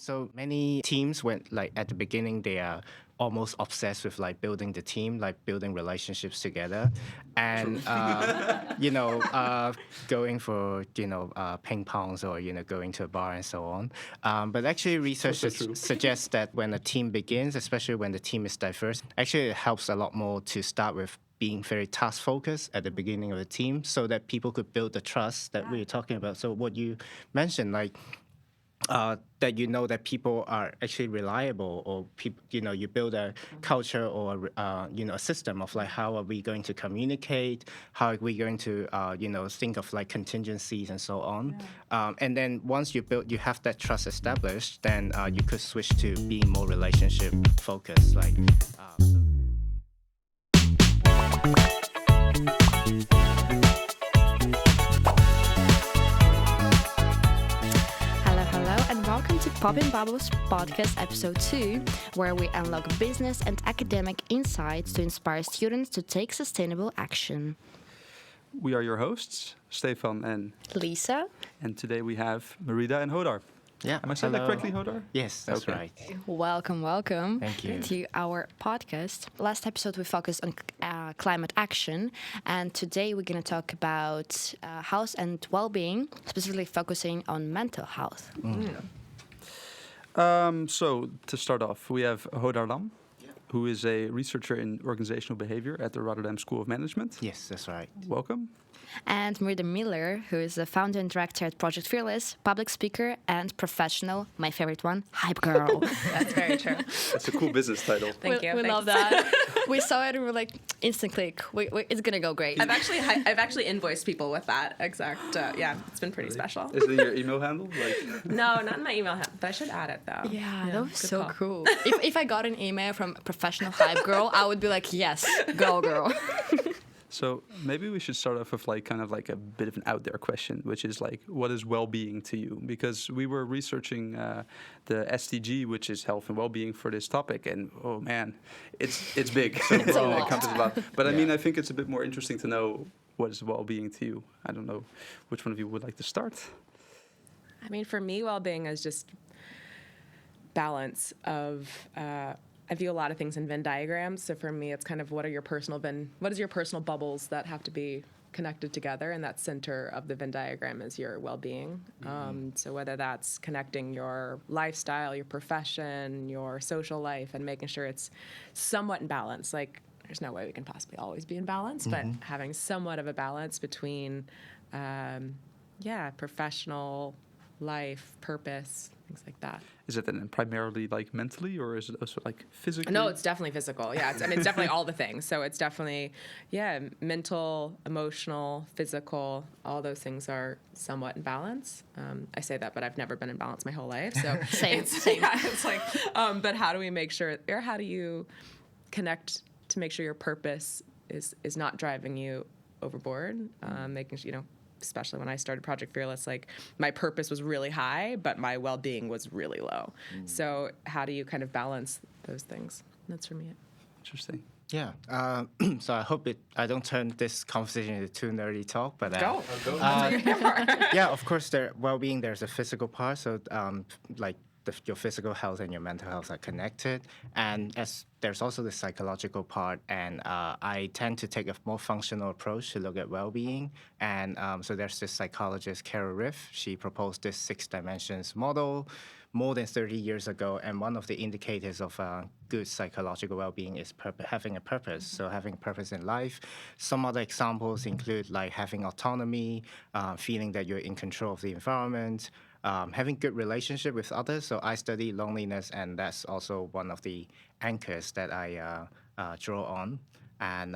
So many teams went like at the beginning they are almost obsessed with like building the team, like building relationships together, and going for ping pongs or going to a bar and so on. But actually, research suggests that when a team begins, especially when the team is diverse, actually it helps a lot more to start with being very task focused at the beginning of the team, so that people could build the trust that we were talking about. So what you mentioned, like. That that people are actually reliable, or people, you build a culture or a system of like how are we going to communicate, how are we going to think of like contingencies and so on, and then once you have that trust established, then you could switch to being more relationship focused, like. Welcome to Poppin' Bubbles Podcast Episode 2, where we unlock business and academic insights to inspire students to take sustainable action. We are your hosts, Stefan and Lisa. And today we have Mérida and Hodar. Yeah. Am I saying that correctly, Hodar? Yes, that's right. Welcome. Thank you. To our podcast. Last episode we focused on climate action, and today we're going to talk about health and well-being, specifically focusing on mental health. So to start off, we have Hodar Lam, who is a researcher in organizational behavior at the Rotterdam School of Management. Yes, that's right. Welcome. And Mérida Miller, who is the founder and director at Project Fearless, public speaker and professional, my favorite one, hype girl. That's very true. That's a cool business title. Thank you. We love that. We saw it and we're like, instant click. It's going to go great. I've actually invoiced people with that exact, it's been pretty special. Is it your email handle? No, not in my email handle, but I should add it though. Yeah, that was so call. cool. If I got an email from a professional hype girl, I would be like, yes, go girl. So maybe we should start off with kind of a bit of an out there question, which is what is well-being to you? Because we were researching the SDG, which is health and well-being, for this topic, and oh man, it's big. So It's a lot. It encompasses a lot. But I mean, I think it's a bit more interesting to know what is well-being to you. I don't know which one of you would like to start. I mean, for me, well-being is just balance of. I view a lot of things in Venn diagrams. So for me, it's kind of what is your personal bubbles that have to be connected together, and that center of the Venn diagram is your well-being. So whether that's connecting your lifestyle, your profession, your social life, and making sure it's somewhat in balance. Like, there's no way we can possibly always be in balance, but having somewhat of a balance between, professional life, purpose, things like that. Is it then primarily mentally, or is it also physically? No, it's definitely physical. Yeah, it's definitely all the things. So it's definitely, mental, emotional, physical. All those things are somewhat in balance. I say that, but I've never been in balance my whole life. So Same. Yeah, it's but how do we make sure, or how do you connect to make sure your purpose is not driving you overboard? Making sure, especially when I started Project Fearless, my purpose was really high, but my well-being was really low. So how do you kind of balance those things? That's for me. Interesting. Yeah. So I hope I don't turn this conversation into too nerdy talk, but Go. yeah, of course, well-being. There's a physical part, so your physical health and your mental health are connected, and there's also the psychological part, and I tend to take a more functional approach to look at well-being, and so there's this psychologist, Ryff. She proposed this 6 dimensions model more than 30 years ago, and one of the indicators of good psychological well-being is having a purpose, so having a purpose in life. Some other examples include having autonomy, feeling that you're in control of the environment, having good relationship with others. So I study loneliness, and that's also one of the anchors that I draw on. And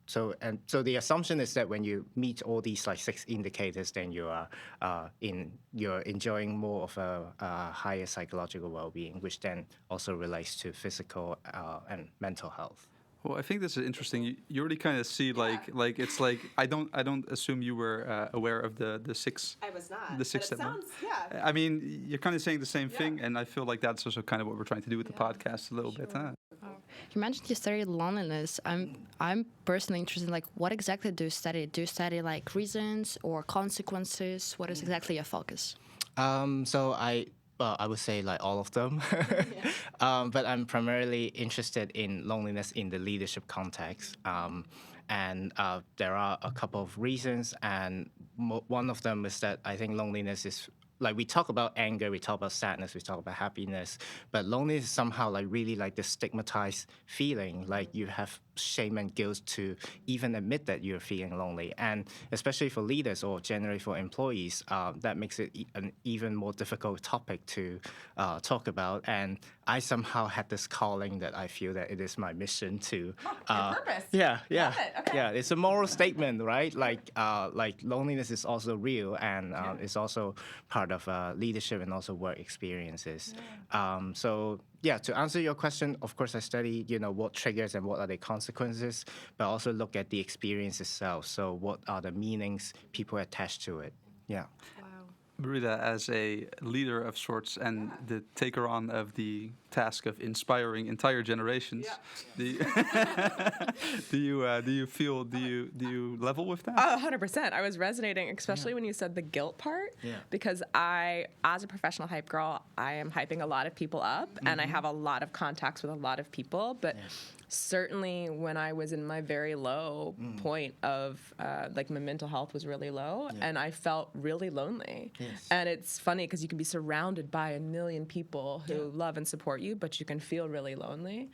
so the assumption is that when you meet all these 6 indicators, then you're enjoying more of a higher psychological well-being, which then also relates to physical and mental health. Well, I think this is interesting. You already kind of see it's I don't assume you were aware of the 6. I was not. The 6 but it sounds, yeah. I mean, you're kind of saying the same thing, and I feel like that's also kind of what we're trying to do with the podcast a little bit. Huh? You mentioned you studied loneliness. I'm personally interested in what exactly do you study? Do you study reasons or consequences? What is exactly your focus? So I would say like all of them. But I'm primarily interested in loneliness in the leadership context. And there are a couple of reasons, and one of them is that I think loneliness is like we talk about anger, we talk about sadness, we talk about happiness, but loneliness is somehow like really like the stigmatized feeling, like you have shame and guilt to even admit that you're feeling lonely. And especially for leaders or generally for employees, that makes it an even more difficult topic to talk about. And I somehow had this calling that I feel that it is my mission to. Your purpose. Yeah. Love it. Okay. Yeah, it's a moral statement, right? Like loneliness is also real, and it's also part of leadership and also work experiences. So yeah, to answer your question, of course, I study, what triggers and what are the consequences, but also look at the experience itself. So what are the meanings people attach to it? Yeah. Mérida, as a leader of sorts and the taker on of the task of inspiring entire generations, do you level with that? 100%. I was resonating, especially when you said the guilt part, because I, as a professional hype girl, I am hyping a lot of people up, and I have a lot of contacts with a lot of people, but certainly when I was in my very low point of like my mental health was really low, and I felt really lonely. And it's funny because you can be surrounded by a million people who love and support you, but you can feel really lonely.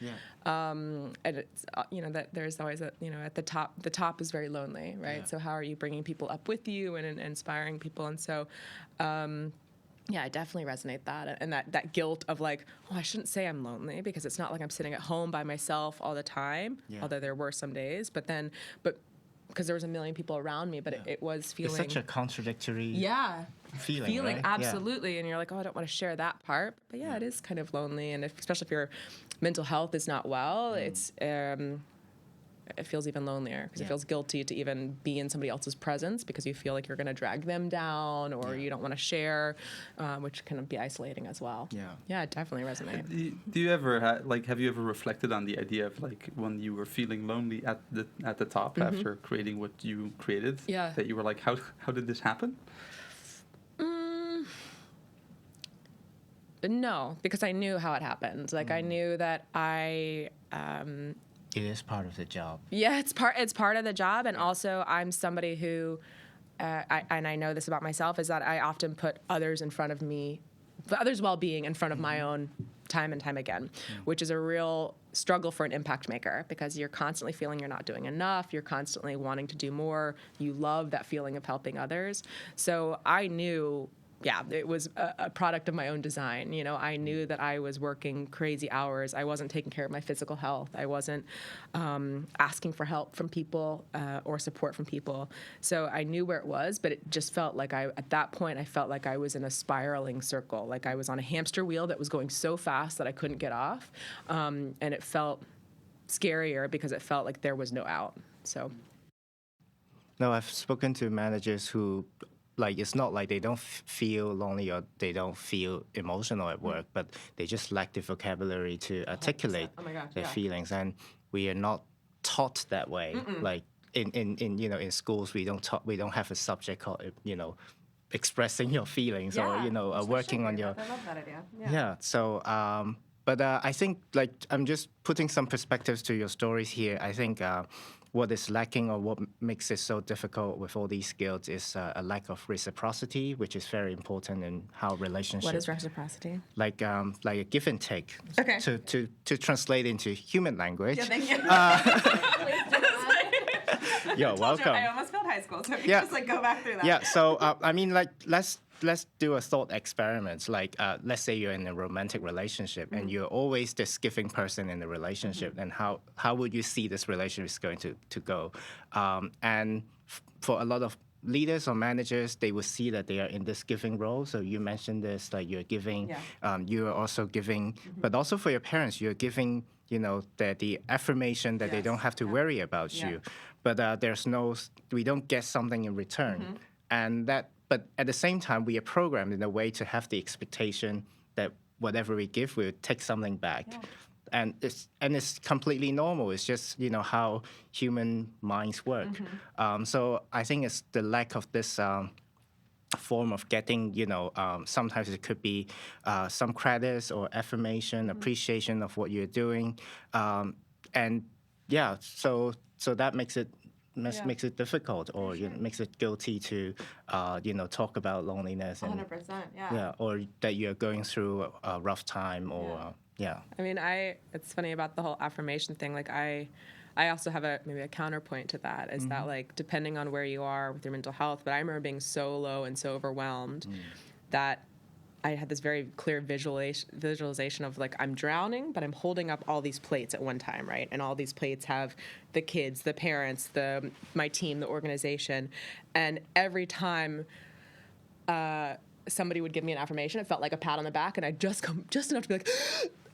And it's that there's always at the top is very lonely, right? So how are you bringing people up with you and inspiring people? And so yeah, I definitely resonate that, and that guilt of like, oh, I shouldn't say I'm lonely because it's not like I'm sitting at home by myself all the time, although there were some days, but because there was a million people around me, but it was feeling... It's such a contradictory feeling, right? Absolutely, and you're like, oh, I don't want to share that part, but it is kind of lonely, and especially if your mental health is not well, it feels even lonelier because it feels guilty to even be in somebody else's presence because you feel like you're going to drag them down or you don't want to share, which can be isolating as well. Yeah, it definitely resonates. Do you ever have you ever reflected on the idea of like when you were feeling lonely at the top after creating what you created? That you were like, how did this happen? No, because I knew how it happened. Like I knew that it is part of the job. Yeah, it's part of the job, and also I'm somebody who, I know this about myself, is that I often put others in front of me, others' well-being in front of my own time and time again, which is a real struggle for an impact maker because you're constantly feeling you're not doing enough, you're constantly wanting to do more, you love that feeling of helping others. So I knew it was a product of my own design. I knew that I was working crazy hours. I wasn't taking care of my physical health. I wasn't asking for help from people or support from people. So I knew where it was, but it just felt like at that point, I felt like I was in a spiraling circle. Like I was on a hamster wheel that was going so fast that I couldn't get off. And it felt scarier because it felt like there was no out. So. No, I've spoken to managers who it's not like they don't feel lonely or they don't feel emotional at work, but they just lack the vocabulary to articulate their feelings, and we are not taught that way. Like in schools, we don't have a subject called expressing your feelings or working on your. I love that idea. Yeah. So. But I think I'm just putting some perspectives to your stories here. I think what is lacking or what makes it so difficult with all these skills is a lack of reciprocity, which is very important in how relationships. What is reciprocity? Like a give and take. Okay. To translate into human language. Yeah, thank you. You're welcome. I almost failed high school, so if you just go back through that. Yeah. So let's do a thought experiment. Let's say you're in a romantic relationship and you're always this giving person in the relationship, and how would you see this relationship is going to go? And for a lot of leaders or managers, they will see that they are in this giving role. So you mentioned this, like you're giving, you are also giving, but also for your parents, you're giving, the affirmation that they don't have to worry about you. But we don't get something in return. But at the same time, we are programmed in a way to have the expectation that whatever we give, we'll take something back. And it's completely normal. It's just, how human minds work. So I think it's the lack of this form of getting, sometimes it could be some credits or affirmation, appreciation of what you're doing, and yeah, so that makes it makes it difficult, or makes it guilty to talk about loneliness and 100%, yeah, or that you're going through a rough time, or yeah. I mean, it's funny about the whole affirmation thing. Like, I also have maybe a counterpoint to that, is that, like, depending on where you are with your mental health, but I remember being so low and so overwhelmed that I had this very clear visualization of, like, I'm drowning, but I'm holding up all these plates at one time, right? And all these plates have the kids, the parents, my team, the organization, and every time somebody would give me an affirmation, it felt like a pat on the back, and I'd just come just enough to be like,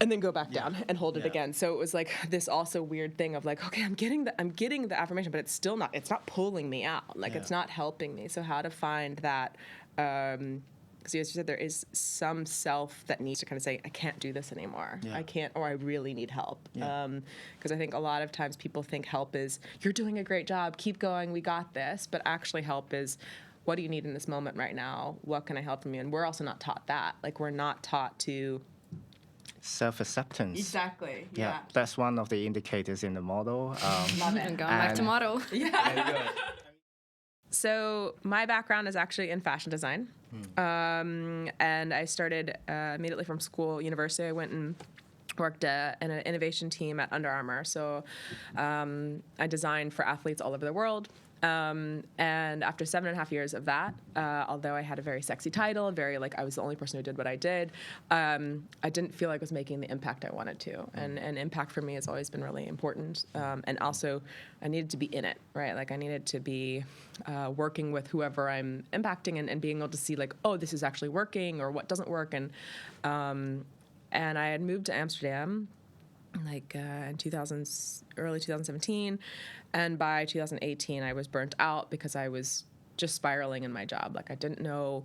and then go back down and hold it again. So it was like this also weird thing of, like, okay, I'm getting the affirmation, but it's not pulling me out. Like, it's not helping me. So how to find that, because as you said, there is some self that needs to kind of say, I can't do this anymore. I can't, or I really need help. Because I think a lot of times people think help is, you're doing a great job, keep going, we got this. But actually help is, what do you need in this moment right now? What can I help from you? And we're also not taught that. Like, we're not taught to... Self-acceptance. Exactly. Yeah, that's one of the indicators in the model. Love it. And going back to model. Yeah. So my background is actually in fashion design. And I started immediately from university. I went and worked in an innovation team at Under Armour. So I designed for athletes all over the world. And after 7.5 years of that, although I had a very sexy title, I was the only person who did what I did, I didn't feel like I was making the impact I wanted to. And impact for me has always been really important. And also, I needed to be in it, right? Like, I needed to be working with whoever I'm impacting, and being able to see, like, oh, this is actually working, or what doesn't work. And I had moved to Amsterdam, like in early 2017, and by 2018 I was burnt out because I was just spiraling in my job. Like, I didn't know,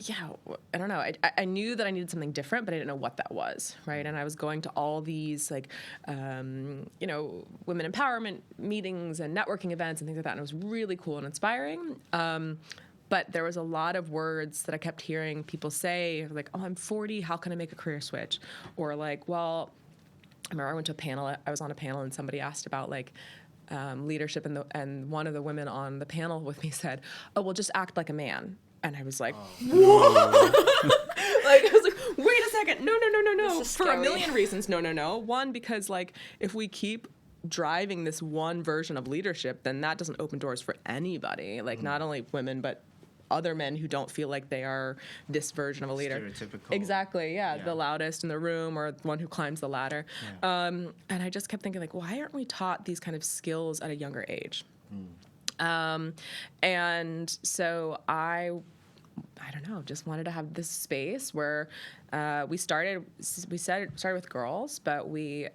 I don't know. I knew that I needed something different, but I didn't know what that was, right? And I was going to all these, like, women empowerment meetings and networking events and things like that, and it was really cool and inspiring. But there was a lot of words that I kept hearing people say, like, oh, I'm 40, how can I make a career switch? Or, like, well, I remember I was on a panel, and somebody asked about, like, leadership, and one of the women on the panel with me said, oh, well, just act like a man. And I was like, whoa. Like, I was like, wait a second. No. For a million reasons, no. One, because, like, if we keep driving this one version of leadership, then that doesn't open doors for anybody. Like, not only women, but other men who don't feel like they are this version of a leader. Stereotypical. Exactly, yeah. The loudest in the room, or the one who climbs the ladder. Yeah. And I just kept thinking, like, why aren't we taught these kind of skills at a younger age? And so I don't know, just wanted to have this space where we started with girls, but we,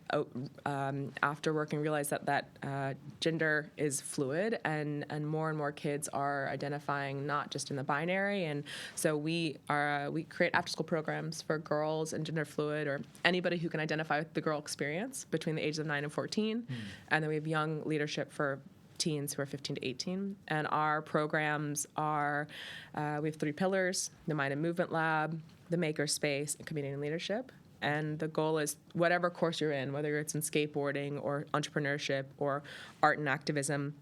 after working, realized that gender is fluid, and more kids are identifying not just in the binary. And so we create after-school programs for girls and gender fluid, or anybody who can identify with the girl experience between the ages of 9 and 14. And then we have young leadership for teens who are 15 to 18. And our programs are, we have 3 pillars: the Mind and Movement Lab, the Maker Space, and Community and Leadership. And the goal is, whatever course you're in, whether it's in skateboarding or entrepreneurship or art and activism,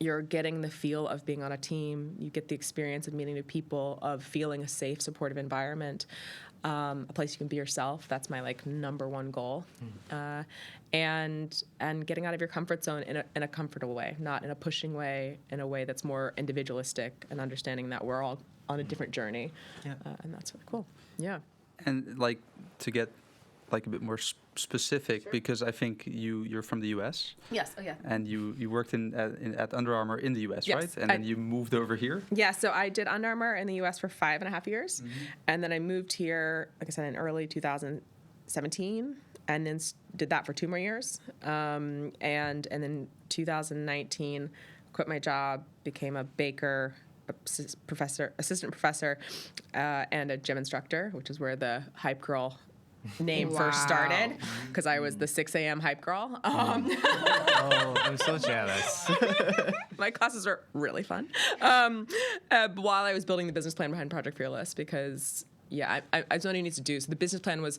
you're getting the feel of being on a team. You get the experience of meeting new people, of feeling a safe, supportive environment, a place you can be yourself. That's my, like, number one goal. And getting out of your comfort zone in a comfortable way, not in a pushing way, in a way that's more individualistic, and understanding that we're all on a different journey. And that's really cool. Yeah. And, like, to get, like, a bit more specific, because I think you're from the U.S. Yes. Oh, yeah. And you worked at Under Armour in the U.S., yes, right? And then you moved over here? Yeah, so I did Under Armour in the U.S. for 5.5 years. And then I moved here, like I said, in early 2017, and then did that for 2 more years. And then 2019, quit my job, became a baker, assistant professor, and a gym instructor, which is where the Hype Girl name first started, because I was the 6 a.m. Hype Girl. Oh, I'm so jealous. My classes are really fun. While I was building the business plan behind Project Fearless, because I was what I needs to do. So the business plan was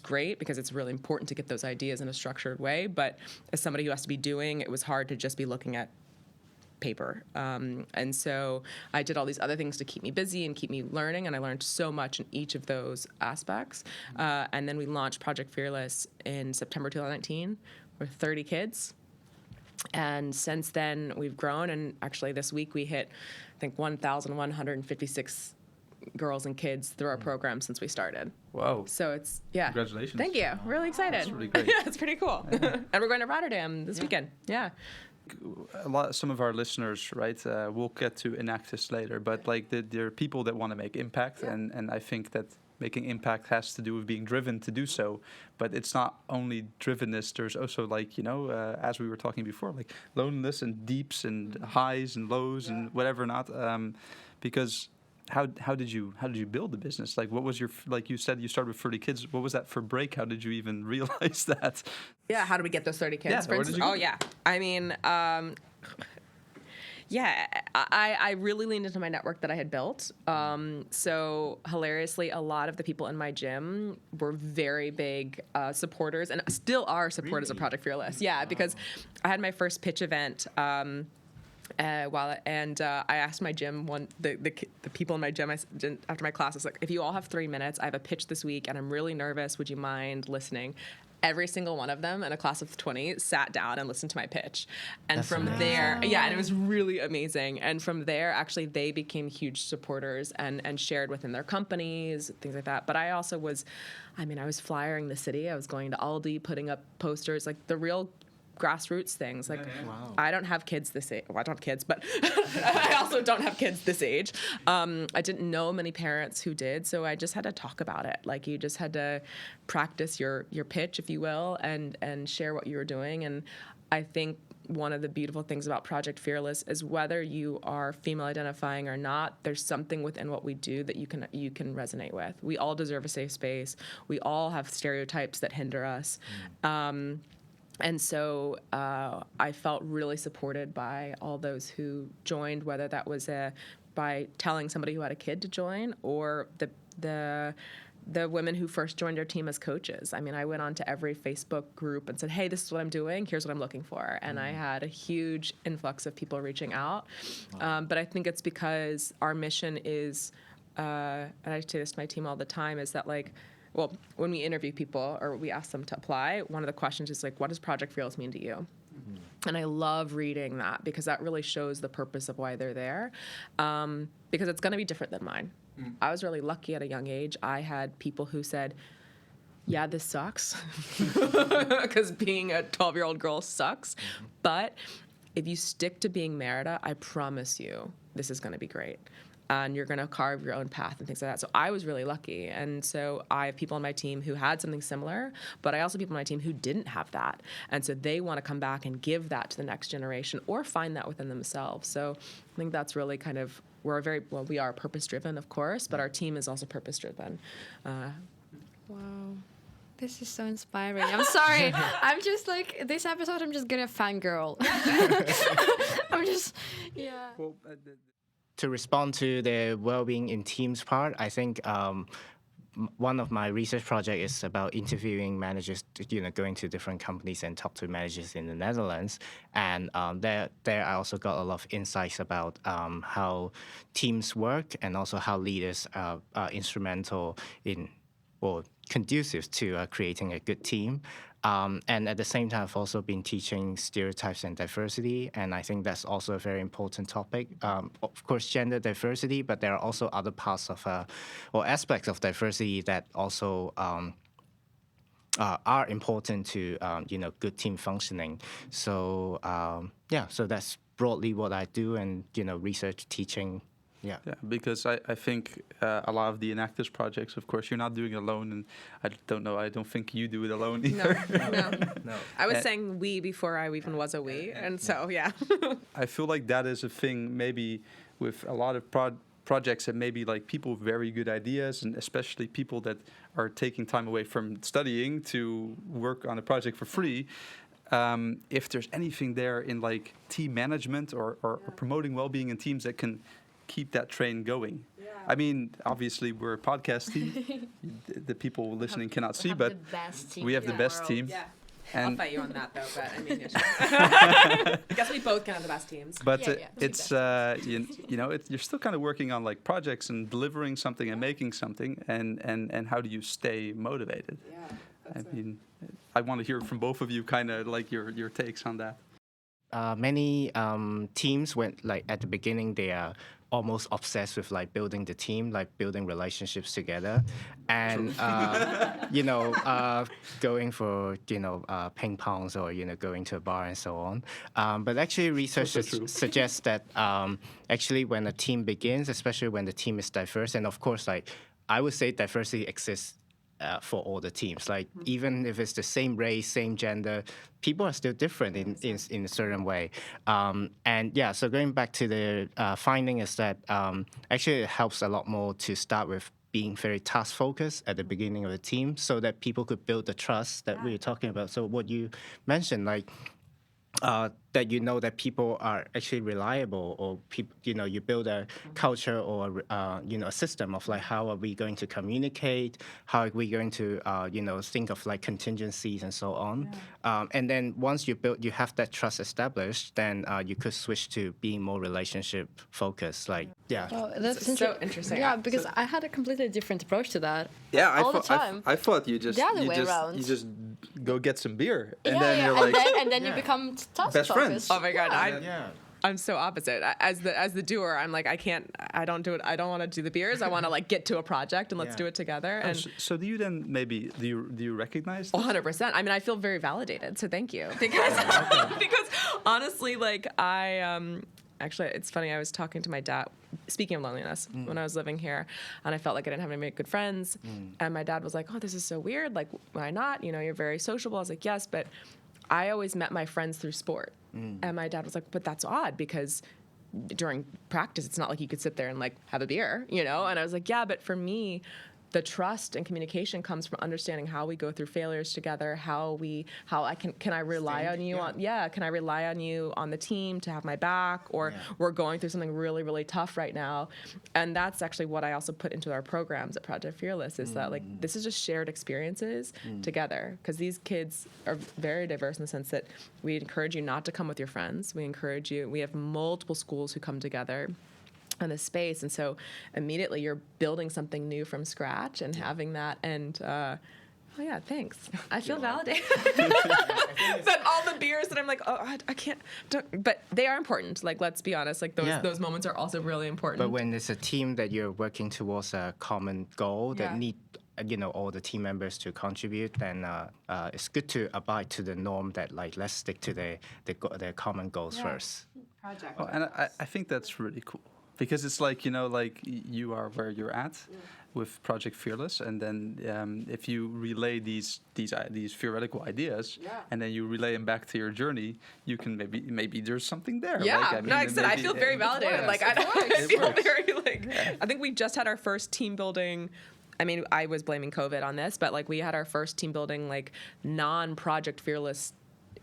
great because it's really important to get those ideas in a structured way. But as somebody who has to be doing, it was hard to just be looking at paper. And so I did all these other things to keep me busy and keep me learning, and I learned so much in each of those aspects. And then we launched Project Fearless in September 2019 with 30 kids. And since then, we've grown, and actually this week we hit, I think, 1,156 girls and kids through our program since we started. Wow. So it's, yeah. Congratulations. Thank you. Really excited. That's really great. Yeah, it's pretty cool. And we're going to Rotterdam this weekend. Yeah. Some of our listeners, right, we'll get to Enactus later, but like there are people that want to make impact, and I think that making impact has to do with being driven to do so. But it's not only drivenness, there's also like, as we were talking before, like loneliness and deeps and highs and lows and whatever not, because how did you build the business? Like, what was your, like you said, you started with 30 kids. What was that for break? How did you even realize that? Yeah, how do we get those 30 kids? Yeah, for instance? I mean, I really leaned into my network that I had built. So hilariously, a lot of the people in my gym were very big supporters and still are supporters of Project Fearless. Yeah, because I had my first pitch event. I asked my gym, the people in my gym, after my class, I was like, if you all have 3 minutes, I have a pitch this week and I'm really nervous. Would you mind listening? Every single one of them in a class of 20 sat down and listened to my pitch. And That's from amazing. there, and it was really amazing. And from there, actually, they became huge supporters and shared within their companies, things like that. But I also was flyering the city. I was going to Aldi, putting up posters, like the real grassroots things. Like, Wow. I don't have kids this age. Well, I don't have kids, but I also don't have kids this age. I didn't know many parents who did, so I just had to talk about it. Like, you just had to practice your pitch, if you will, and share what you were doing. And I think one of the beautiful things about Project Fearless is whether you are female identifying or not, there's something within what we do that you can resonate with. We all deserve a safe space. We all have stereotypes that hinder us. And so I felt really supported by all those who joined, whether that was by telling somebody who had a kid to join, or the women who first joined our team as coaches. I mean, I went on to every Facebook group and said, hey, this is what I'm doing. Here's what I'm looking for. And I had a huge influx of people reaching out. Wow. But I think it's because our mission is, and I say this to my team all the time, is that well, when we interview people or we ask them to apply, one of the questions is like, what does Project Fearless mean to you? Mm-hmm. And I love reading that because that really shows the purpose of why they're there, because it's going to be different than mine. Mm. I was really lucky at a young age. I had people who said, yeah, this sucks, because being a 12-year-old girl sucks. Mm-hmm. But if you stick to being Mérida, I promise you this is going to be great. And you're going to carve your own path and things like that. So I was really lucky. And so I have people on my team who had something similar, but I also have people on my team who didn't have that. And so they want to come back and give that to the next generation or find that within themselves. So I think that's really kind of, we are purpose-driven, of course, but our team is also purpose-driven. Wow. This is so inspiring. I'm sorry. I'm just like, this episode, I'm just going to fangirl. I'm just, yeah. Well, to respond to the well-being in teams part, I think one of my research projects is about interviewing managers, going to different companies and talk to managers in the Netherlands. And there I also got a lot of insights about how teams work and also how leaders are instrumental in or conducive to creating a good team. And at the same time, I've also been teaching stereotypes and diversity, and I think that's also a very important topic. Of course, gender diversity, but there are also other parts of or aspects of diversity that also are important to good team functioning. So so that's broadly what I do, and research, teaching. Yeah, because I think a lot of the Enactus projects, of course, you're not doing it alone, and I don't think you do it alone either. No. I was saying we before I even was a we, and so, yeah. I feel like that is a thing maybe with a lot of projects that maybe like people with very good ideas, and especially people that are taking time away from studying to work on a project for free. if there's anything there in like team management or promoting well-being in teams that can keep that train going. I mean, obviously we're a podcast team. The people listening cannot see, but we have the best team. Yeah. And I'll fight you on that though, but I mean, I guess we both can have the best teams. but it's you're still kind of working on like projects and delivering something and making something, and how do you stay motivated? Yeah, I mean, I want to hear from both of you, kind of like your takes on that. Many teams went like at the beginning they are almost obsessed with like building the team, like building relationships together, and going for ping pongs or going to a bar and so on. But actually, research suggests that actually when a team begins, especially when the team is diverse, and of course, like I would say diversity exists for all the teams. Like even if it's the same race, same gender, people are still different in a certain way. So going back to the finding is that actually it helps a lot more to start with being very task focused at the beginning of the team, so that people could build the trust that we were talking about. So what you mentioned, like that that people are actually reliable, or people, you build a culture or a system of like how are we going to communicate, how are we going to think of like contingencies and so on. And then once you have that trust established, then you could switch to being more relationship focused. Like Oh, that's so interesting. Yeah, because I had a completely different approach to that. Yeah, all the time. I thought you just The other way around. you just go get some beer and Yeah, then yeah, you're like and then you become task Best friends. focused. Oh my god, yeah. I'm so opposite. As the doer, I'm like I don't do it. I don't want to do the beers. I want to like get to a project and let's do it together. And so do you then maybe do you recognize this? 100%. I mean, I feel very validated. So thank you because honestly, like actually, it's funny. I was talking to my dad. Speaking of loneliness, when I was living here, and I felt like I didn't have any good friends, and my dad was like, "Oh, this is so weird. Like, why not? You're very sociable." I was like, "Yes, but I always met my friends through sport." And my dad was like, "But that's odd because during practice, it's not like you could sit there and like have a beer, And I was like, "Yeah, but for me, the trust and communication comes from understanding how we go through failures together, how I can I rely on you can I rely on you on the team to have my back, or we're going through something really, really tough right now." And that's actually what I also put into our programs at Project Fearless is that like this is just shared experiences together, because these kids are very diverse in the sense that we encourage you not to come with your friends. We have multiple schools who come together in this space, and so immediately you're building something new from scratch and having that, and thanks. I feel validated. That all the beers that I'm like, I can't, but they are important. Like, let's be honest, like those moments are also really important. But when it's a team that you're working towards a common goal that need all the team members to contribute, then it's good to abide to the norm that like let's stick to the common goals first. Project. Oh, and I think that's really cool. Because it's like, like you are where you're at with Project Fearless, and then if you relay these theoretical ideas, and then you relay them back to your journey, you can maybe there's something there. Yeah, like, I said I feel very validated. Like I feel very like. Yeah. I think we just had our first team building. I mean, I was blaming COVID on this, but like we had our first team building like non-Project Fearless.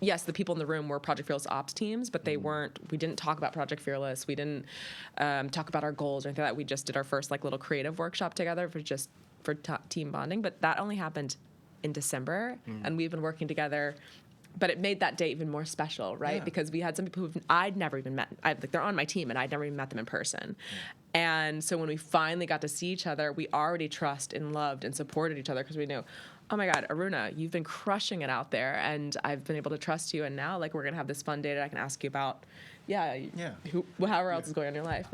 Yes, the people in the room were Project Fearless ops teams, but they weren't. We didn't talk about Project Fearless. We didn't talk about our goals or anything like that. We just did our first like little creative workshop together for team bonding. But that only happened in December, and we've been working together. But it made that day even more special, right? Yeah. Because we had some people who I'd never even met. They're on my team, and I'd never even met them in person. And so when we finally got to see each other, we already trust and loved and supported each other because we knew, oh my God, Aruna, you've been crushing it out there, and I've been able to trust you. And now, like, we're gonna have this fun day that I can ask you about, however else is going on in your life.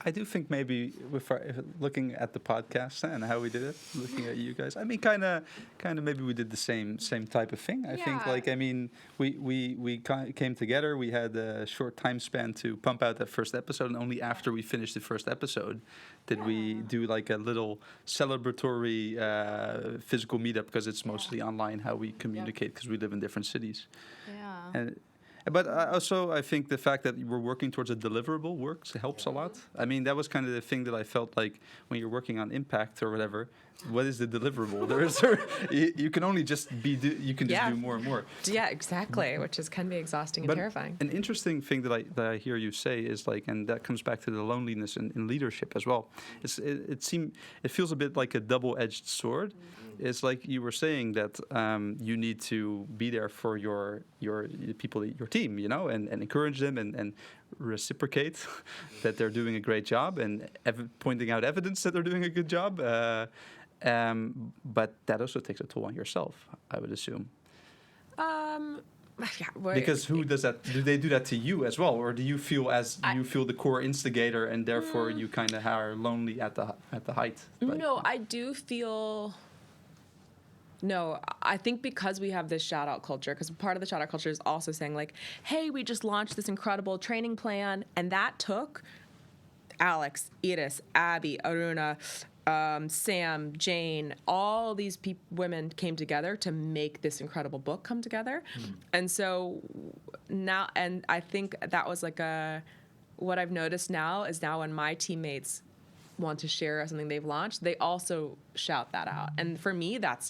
I do think maybe with looking at the podcast and how we did it, looking at you guys, I mean, kind of, maybe we did the same type of thing. I think, like, I mean, we came together. We had a short time span to pump out that first episode, and only after we finished the first episode did we do like a little celebratory physical meetup, because it's mostly online how we communicate, because we live in different cities. But also, I think the fact that we're working towards a deliverable helps a lot. I mean, that was kind of the thing that I felt like when you're working on impact or whatever, what is the deliverable? You can only just you can just do more and more. Yeah, exactly, which can be exhausting and terrifying. An interesting thing that I hear you say is like, and that comes back to the loneliness in leadership as well. It feels a bit like a double-edged sword. It's like you were saying that you need to be there for your people, your team, and encourage them and reciprocate that they're doing a great job and pointing out evidence that they're doing a good job. But that also takes a toll on yourself, I would assume. Because who does that? Do they do that to you as well, or do you feel you feel the core instigator and therefore you kind of are lonely at the height? No, I do feel. No, I think because we have this shout out culture, because part of the shout out culture is also saying like, hey, we just launched this incredible training plan, and that took Alex, Iris, Abby, Aruna, Sam, Jane, all these women came together to make this incredible book come together. And so now, and I think that was like what I've noticed now is now when my teammates want to share something they've launched, they also shout that out. And for me, that's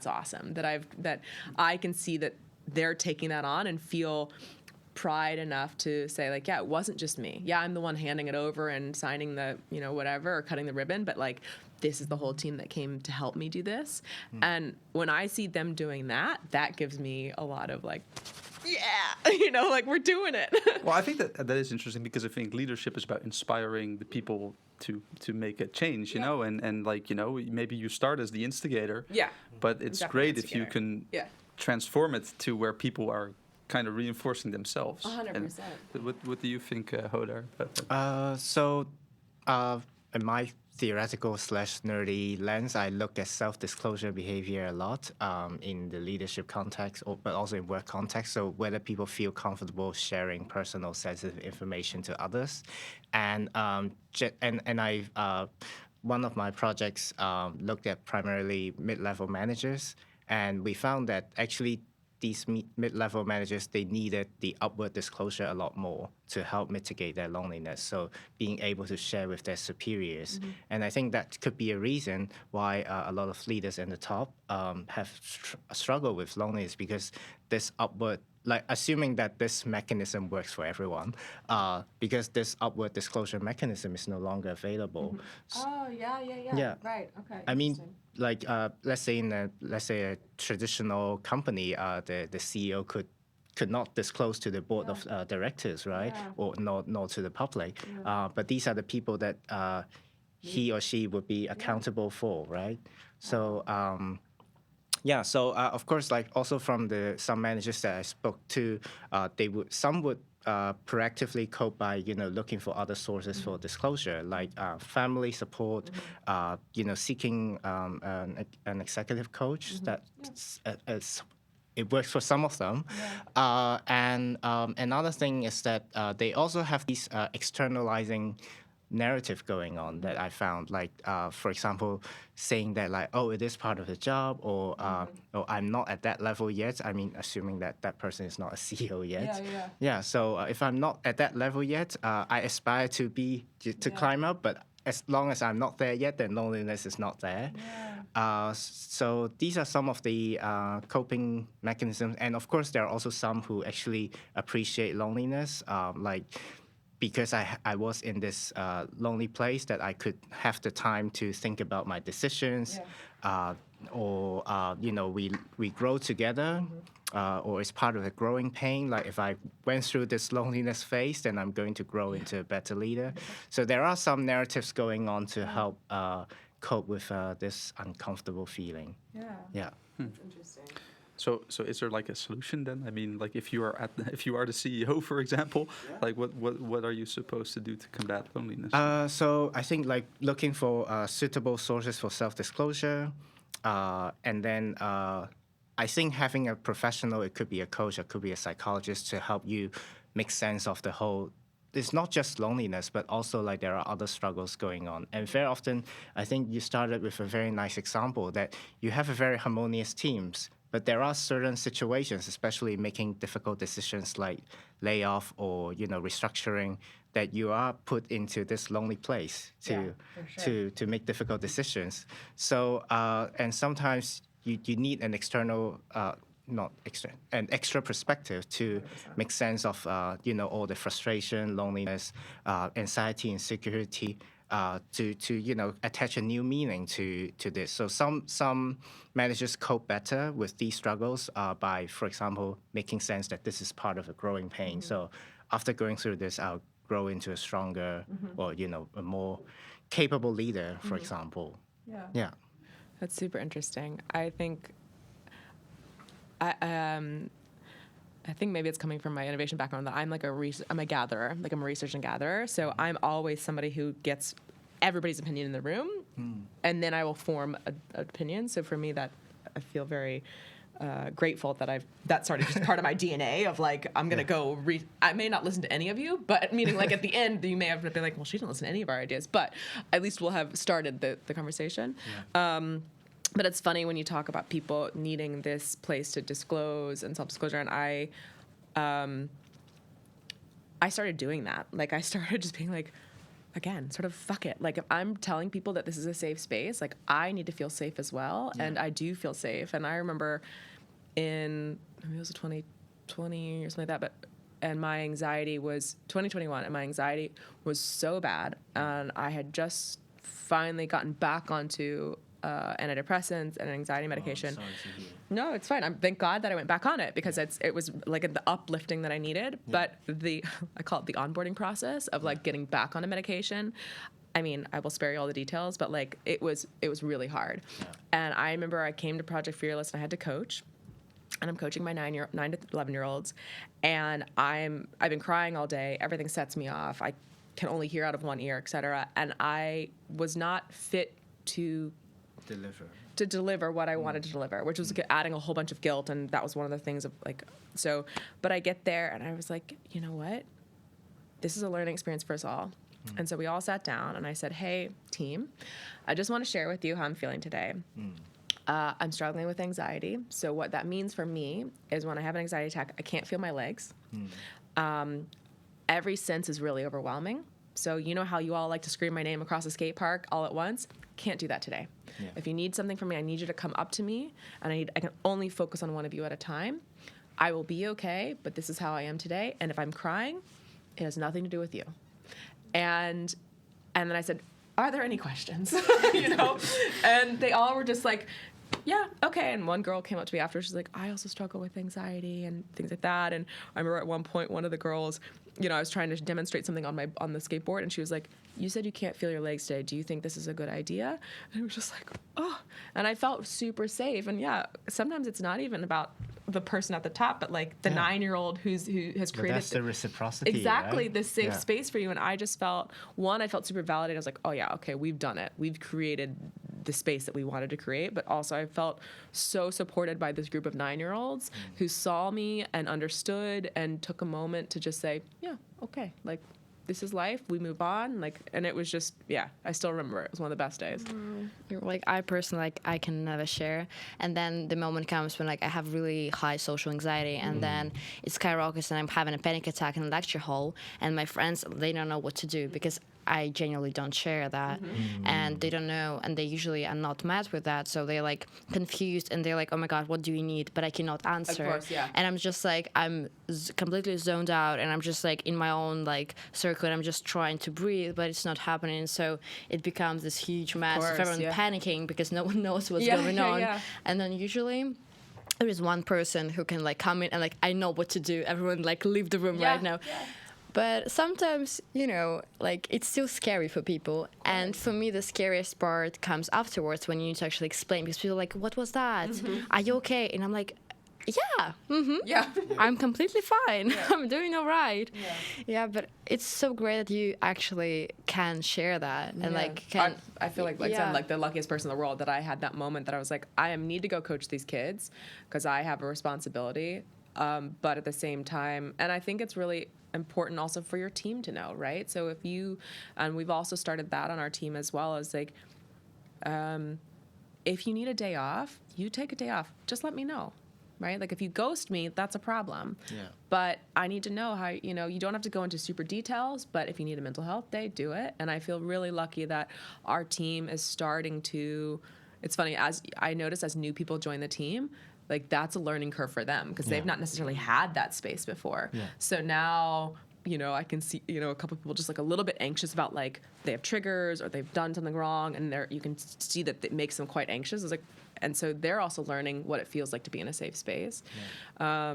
awesome that I can see that they're taking that on and feel pride enough to say like, yeah, it wasn't just me. Yeah, I'm the one handing it over and signing the, whatever, or cutting the ribbon, but like this is the whole team that came to help me do this. And when I see them doing that gives me a lot of like, yeah, like we're doing it. Well, I think that is interesting because I think leadership is about inspiring the people to make a change, and like, maybe you start as the instigator. Yeah. But it's great if you can transform it to where people are kind of reinforcing themselves. 100%. What do you think, Hodar? In my theoretical/nerdy lens, I look at self-disclosure behavior a lot in the leadership context, but also in work context. So whether people feel comfortable sharing personal, sensitive information to others, and one of my projects looked at primarily mid-level managers, and we found that actually these mid-level managers, they needed the upward disclosure a lot more to help mitigate their loneliness. So being able to share with their superiors. And I think that could be a reason why a lot of leaders in the top have struggled with loneliness, because this upward, like assuming that this mechanism works for everyone, because this upward disclosure mechanism is no longer available. Oh, yeah. Right, okay. I mean, like let's say a traditional company, the CEO could not disclose to the board of directors, right, or nor to the public. But these are the people that he or she would be accountable for, right? So. So of course, like also from some managers that I spoke to, some would proactively cope by looking for other sources for disclosure, like family support, seeking an executive coach. It works for some of them, and another thing is that they also have these externalizing narrative going on that I found, like for example, saying that like, oh, it is part of the job, or I'm not at that level yet. I mean, assuming that that person is not a CEO yet. Yeah. So if I'm not at that level yet, I aspire to climb up, but as long as I'm not there yet, then loneliness is not there. So these are some of the coping mechanisms, and of course there are also some who actually appreciate loneliness, like. Because I was in this lonely place, that I could have the time to think about my decisions, or we grow together, or it's part of the growing pain. Like if I went through this loneliness phase, then I'm going to grow into a better leader. So there are some narratives going on to help cope with this uncomfortable feeling. Yeah. Interesting. So is there like a solution then? I mean, like if you are the CEO, for example, like what are you supposed to do to combat loneliness? So I think like looking for suitable sources for self-disclosure, and then I think having a professional, it could be a coach, it could be a psychologist, to help you make sense of the whole. It's not just loneliness, but also like there are other struggles going on. And very often, I think you started with a very nice example that you have a very harmonious teams. But there are certain situations, especially making difficult decisions like layoff or restructuring, that you are put into this lonely place to make difficult decisions. So and sometimes you need an external not extra, an extra perspective to 100%. make sense of all the frustration, loneliness, anxiety, insecurity, to attach a new meaning to this. So some managers cope better with these struggles by, for example, making sense that this is part of a growing pain. So after going through this, I'll grow into a stronger or a more capable leader, for example. Yeah. That's super interesting. I think I think maybe it's coming from my innovation background that I'm like I'm a gatherer, like I'm a researcher and gatherer. So I'm always somebody who gets everybody's opinion in the room, and then I will form an opinion. So for me, that I feel very grateful that that started just part of my DNA of like, I'm going to go I may not listen to any of you, but meaning like at the end, you may have been like, well, she didn't listen to any of our ideas, but at least we'll have started the conversation. Yeah. But it's funny when you talk about people needing this place to disclose and self-disclosure, and I started doing that. Like I started just being like, again, sort of fuck it. Like if I'm telling people that this is a safe space, like I need to feel safe as well, and I do feel safe. And I remember maybe it was 2020 or something like that, and my anxiety was 2021, and my anxiety was so bad, and I had just finally gotten back onto antidepressants and anxiety medication. Sorry to hear. No, it's fine. Thank God that I went back on it because it was like the uplifting that I needed. Yeah. But I call it the onboarding process of like getting back on a medication. I mean, I will spare you all the details, but like it was really hard. Yeah. And I remember I came to Project Fearless and I had to coach. And I'm coaching my 9 to 11-year-olds, and I've been crying all day. Everything sets me off. I can only hear out of one ear, et cetera. And I was not fit to deliver what I wanted to deliver, which was adding a whole bunch of guilt, and that was one of the things of like so. But I get there, and I was like, you know what? This is a learning experience for us all. And so we all sat down, and I said, hey, team, I just want to share with you how I'm feeling today. I'm struggling with anxiety. So what that means for me is when I have an anxiety attack, I can't feel my legs. Every sense is really overwhelming. So you know how you all like to scream my name across a skate park all at once? Can't do that today. Yeah. If you need something from me, I need you to come up to me, and I can only focus on one of you at a time. I will be okay, but this is how I am today. And if I'm crying, it has nothing to do with you. And then I said, are there any questions? And they all were just like, yeah, okay. And one girl came up to me after. She's like, I also struggle with anxiety and things like that. And I remember at one point, one of the girls, I was trying to demonstrate something on the skateboard, and she was like, you said you can't feel your legs today. Do you think this is a good idea? And it was just like, oh. And I felt super safe. And yeah, sometimes it's not even about the person at the top, but like the 9-year-old who has created that's the reciprocity. Exactly, right? this safe space for you. And I just felt, I felt super validated. I was like, oh yeah, okay, we've done it. We've created the space that we wanted to create. But also I felt so supported by this group of 9-year-olds who saw me and understood and took a moment to just say, yeah, okay, like this is life, we move on, and it was just, I still remember it. It was one of the best days. Like I personally, I can never share, and then the moment comes when I have really high social anxiety, and then it skyrockets, and I'm having a panic attack in a lecture hall, and my friends, they don't know what to do because I genuinely don't share that, and they don't know, and they usually are not mad with that, so they're like confused, and they're like, oh my god, what do you need? But I cannot answer. Of course, yeah. And I'm just like, I'm completely zoned out, and I'm just like in my own like circle, and I'm just trying to breathe, but it's not happening, so it becomes this huge mess of everyone panicking because no one knows what's going on. And then usually there is one person who can like come in and like, I know what to do, everyone like leave the room right now. But sometimes, like it's still scary for people. And for me, the scariest part comes afterwards when you need to actually explain, because people are like, what was that? Are you okay? And I'm like, yeah, I'm completely fine. I'm doing all right. Yeah, but it's so great that you actually can share that. And I feel like I'm like the luckiest person in the world that I had that moment that I was like, I need to go coach these kids because I have a responsibility. But at the same time, and I think it's really important also for your team to know, right? So if you, and we've also started that on our team as well, as like, if you need a day off, you take a day off. Just let me know. right? Like if you ghost me, that's a problem. Yeah. But I need to know how, you know, you don't have to go into super details, but if you need a mental health day, do it. And I feel really lucky that our team is starting to, it's funny, as I notice as new people join the team, like that's a learning curve for them because they've not necessarily had that space before. Yeah. So now, you know, I can see, you know, a couple of people just like a little bit anxious about like they have triggers or they've done something wrong, and you can see that it makes them quite anxious. It's like, and so they're also learning what it feels like to be in a safe space. Yeah.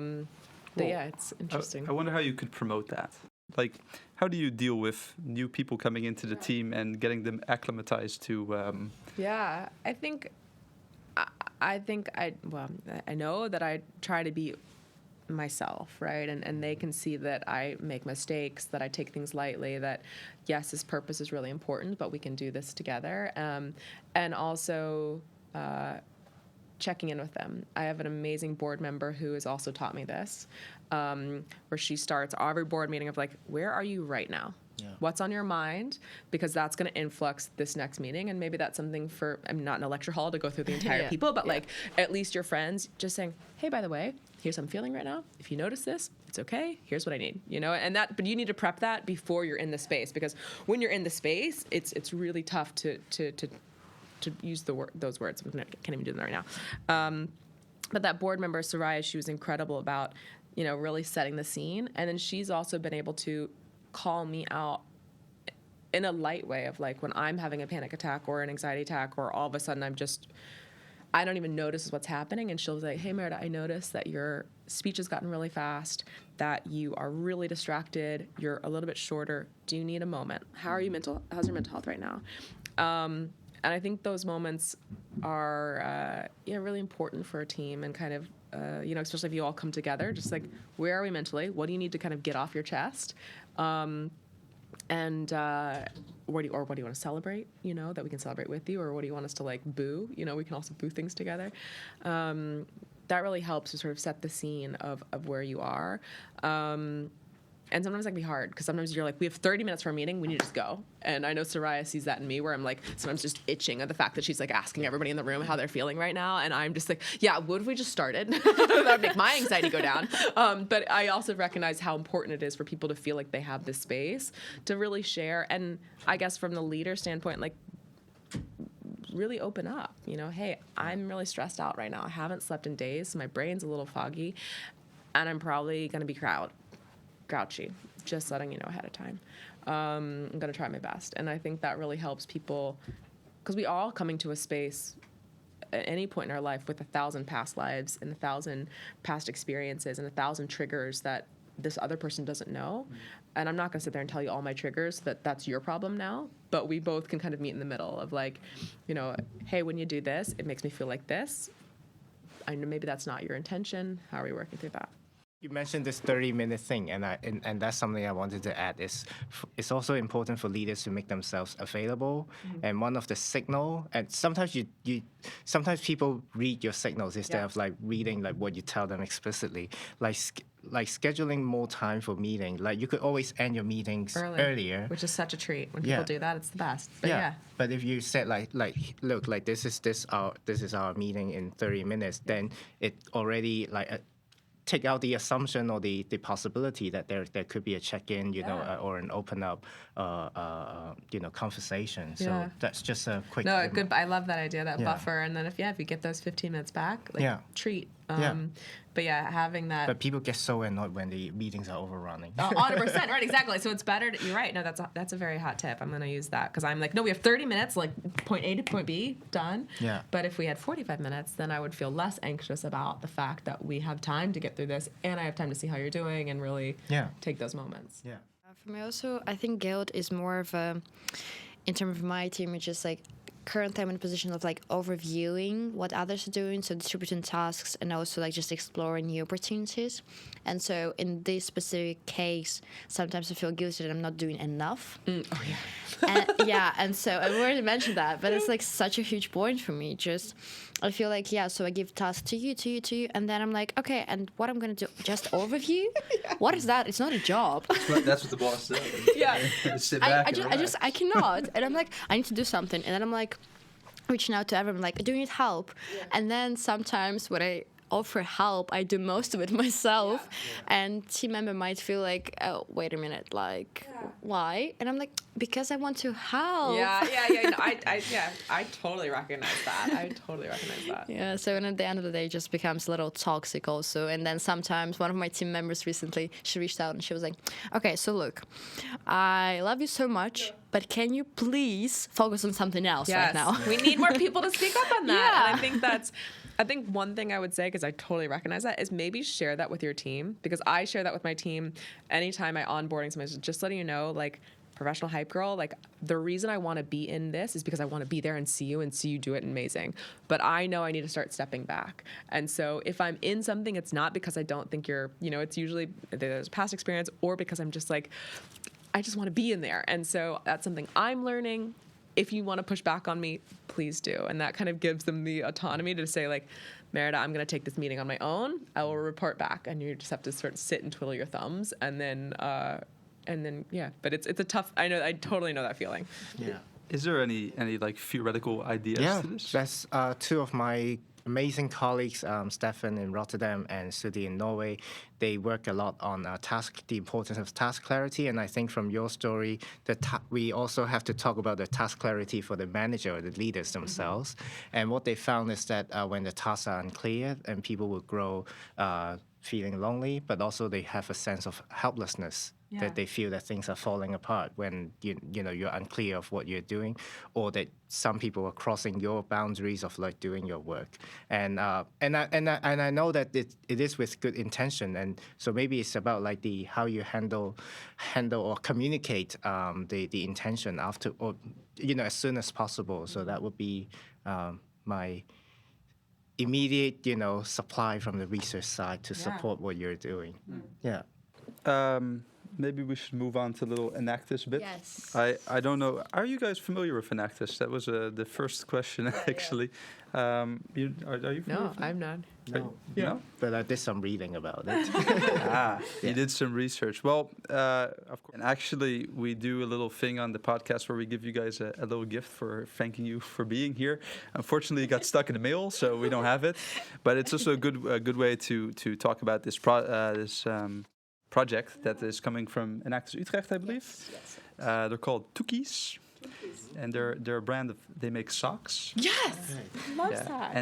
But yeah, it's interesting. I wonder how you could promote that. Like, how do you deal with new people coming into the team and getting them acclimatized to? Yeah, I know that I try to be myself, right? And they can see that I make mistakes, that I take things lightly, that yes, this purpose is really important, but we can do this together. And also checking in with them. I have an amazing board member who has also taught me this, where she starts every board meeting of like, where are you right now? Yeah. What's on your mind? Because that's going to influx this next meeting. And maybe that's something for, I'm not in a lecture hall to go through the entire people, but like at least your friends just saying, hey, by the way, here's how I'm feeling right now. If you notice this, it's okay. Here's what I need, you know, and that, but you need to prep that before you're in the space, because when you're in the space, it's really tough to use those words. I can't even do them right now. But that board member, Soraya, she was incredible about, you know, really setting the scene. And then she's also been able to call me out in a light way of like when I'm having a panic attack or an anxiety attack, or all of a sudden I don't even notice what's happening. And she'll say, hey, Mérida, I noticed that your speech has gotten really fast, that you are really distracted, you're a little bit shorter. Do you need a moment? How's your mental health right now? And I think those moments are really important for a team, and kind of, you know, especially if you all come together, just like, where are we mentally? What do you need to kind of get off your chest? And what do you want to celebrate, you know, that we can celebrate with you, or what do you want us to like boo? You know, we can also boo things together. That really helps to sort of set the scene of where you are. And sometimes that can be hard, because sometimes you're like, we have 30 minutes for a meeting, we need to just go. And I know Soraya sees that in me, where I'm like sometimes just itching at the fact that she's like asking everybody in the room how they're feeling right now. And I'm just like, yeah, what if we just started? That would make my anxiety go down. But I also recognize how important it is for people to feel like they have this space to really share. And I guess from the leader standpoint, like, really open up, you know, hey, I'm really stressed out right now. I haven't slept in days, so my brain's a little foggy, and I'm probably going to be grouchy, just letting you know ahead of time. I'm going to try my best. And I think that really helps people, because we all coming to a space at any point in our life with 1,000 past lives and 1,000 past experiences and 1,000 triggers that this other person doesn't know. And I'm not going to sit there and tell you all my triggers, that's your problem now, but we both can kind of meet in the middle of like, you know, hey, when you do this, it makes me feel like this. I know maybe that's not your intention. How are we working through that? You mentioned this 30-minute thing, and that's something I wanted to add. It's also important for leaders to make themselves available. Mm-hmm. And one of the signal, and sometimes sometimes people read your signals instead of like reading like what you tell them explicitly. Like scheduling more time for meeting. Like you could always end your meetings earlier, which is such a treat when people do that. It's the best. But yeah. But if you said like look, like this is our meeting in 30 minutes, then it already like. Take out the assumption or the possibility that there could be a check-in, you know, or an open up, conversation. So that's just a quick. No, good. I love that idea, that buffer. And then if you get those 15 minutes back, like treat. But having that. But people get so annoyed when the meetings are overrunning. 100%, right? Exactly. So it's better. You're right. No, that's a very hot tip. I'm going to use that, because I'm like, no, we have 30 minutes, like point A to point B, done. Yeah. But if we had 45 minutes, then I would feel less anxious about the fact that we have time to get through this, and I have time to see how you're doing and really take those moments. Yeah. For me also, I think guilt is more of a, in terms of my team, it's just like, currently I'm in a position of like overviewing what others are doing, so distributing tasks and also like just exploring new opportunities. And so in this specific case, sometimes I feel guilty that I'm not doing enough. Oh yeah. And so I've already mentioned that, but it's like such a huge point for me. Just I feel like so I give tasks to you, and then I'm like, okay, and what I'm gonna do? Just overview? What is that? It's not a job. That's what the boss said. Sit back. I cannot, and I'm like, I need to do something, and then I'm like, reaching out to everyone, like, do you need help? And then sometimes what offer help, I do most of it myself. And team member might feel like, oh, wait a minute, like, why? And I'm like, because I want to help. No, I totally recognize that. Yeah, so and at the end of the day, it just becomes a little toxic also. And then sometimes one of my team members recently, she reached out and she was like, okay, so look, I love you so much, but can you please focus on something else right now? We need more people to speak up on that. And I think one thing I would say, because I totally recognize that, is maybe share that with your team, because I share that with my team anytime I onboarding somebody, just letting you know, like, professional hype girl, like, the reason I want to be in this is because I want to be there and see you do it amazing. But I know I need to start stepping back. And so if I'm in something, it's not because I don't think you're, it's usually there's past experience, or because I'm just like, I just want to be in there. And so that's something I'm learning. If you want to push back on me, please do. And that kind of gives them the autonomy to say, like, Mérida, I'm going to take this meeting on my own. I will report back. And you just have to sort of sit and twiddle your thumbs. And then, but it's a tough, I totally know that feeling. Yeah. Is there any like theoretical ideas to this? That's two of my amazing colleagues, Stefan in Rotterdam and Sudi in Norway. They work a lot on the importance of task clarity. And I think from your story, we also have to talk about the task clarity for the manager or the leaders themselves. And what they found is that when the tasks are unclear, and people will grow feeling lonely, but also they have a sense of helplessness. That they feel that things are falling apart when you're unclear of what you're doing, or that some people are crossing your boundaries of like doing your work. And I know that it is with good intention, and so maybe it's about like how you handle or communicate the intention after, or as soon as possible. So that would be my immediate supply from the research side to support what you're doing. Yeah. Maybe we should move on to a little Enactus bit. Yes. I don't know. Are you guys familiar with Enactus? That was the first question, actually. Are you familiar? No, I'm not. No. No? But I did some reading about it. You did some research. Well, of course. And actually, we do a little thing on the podcast where we give you guys a little gift for thanking you for being here. Unfortunately, it got stuck in the mail, so we don't have it. But it's also a good way to talk about this project that is coming from Enactus Utrecht, I believe. Yes. They're called Toekies. And they're a brand they make socks. Yes, love socks.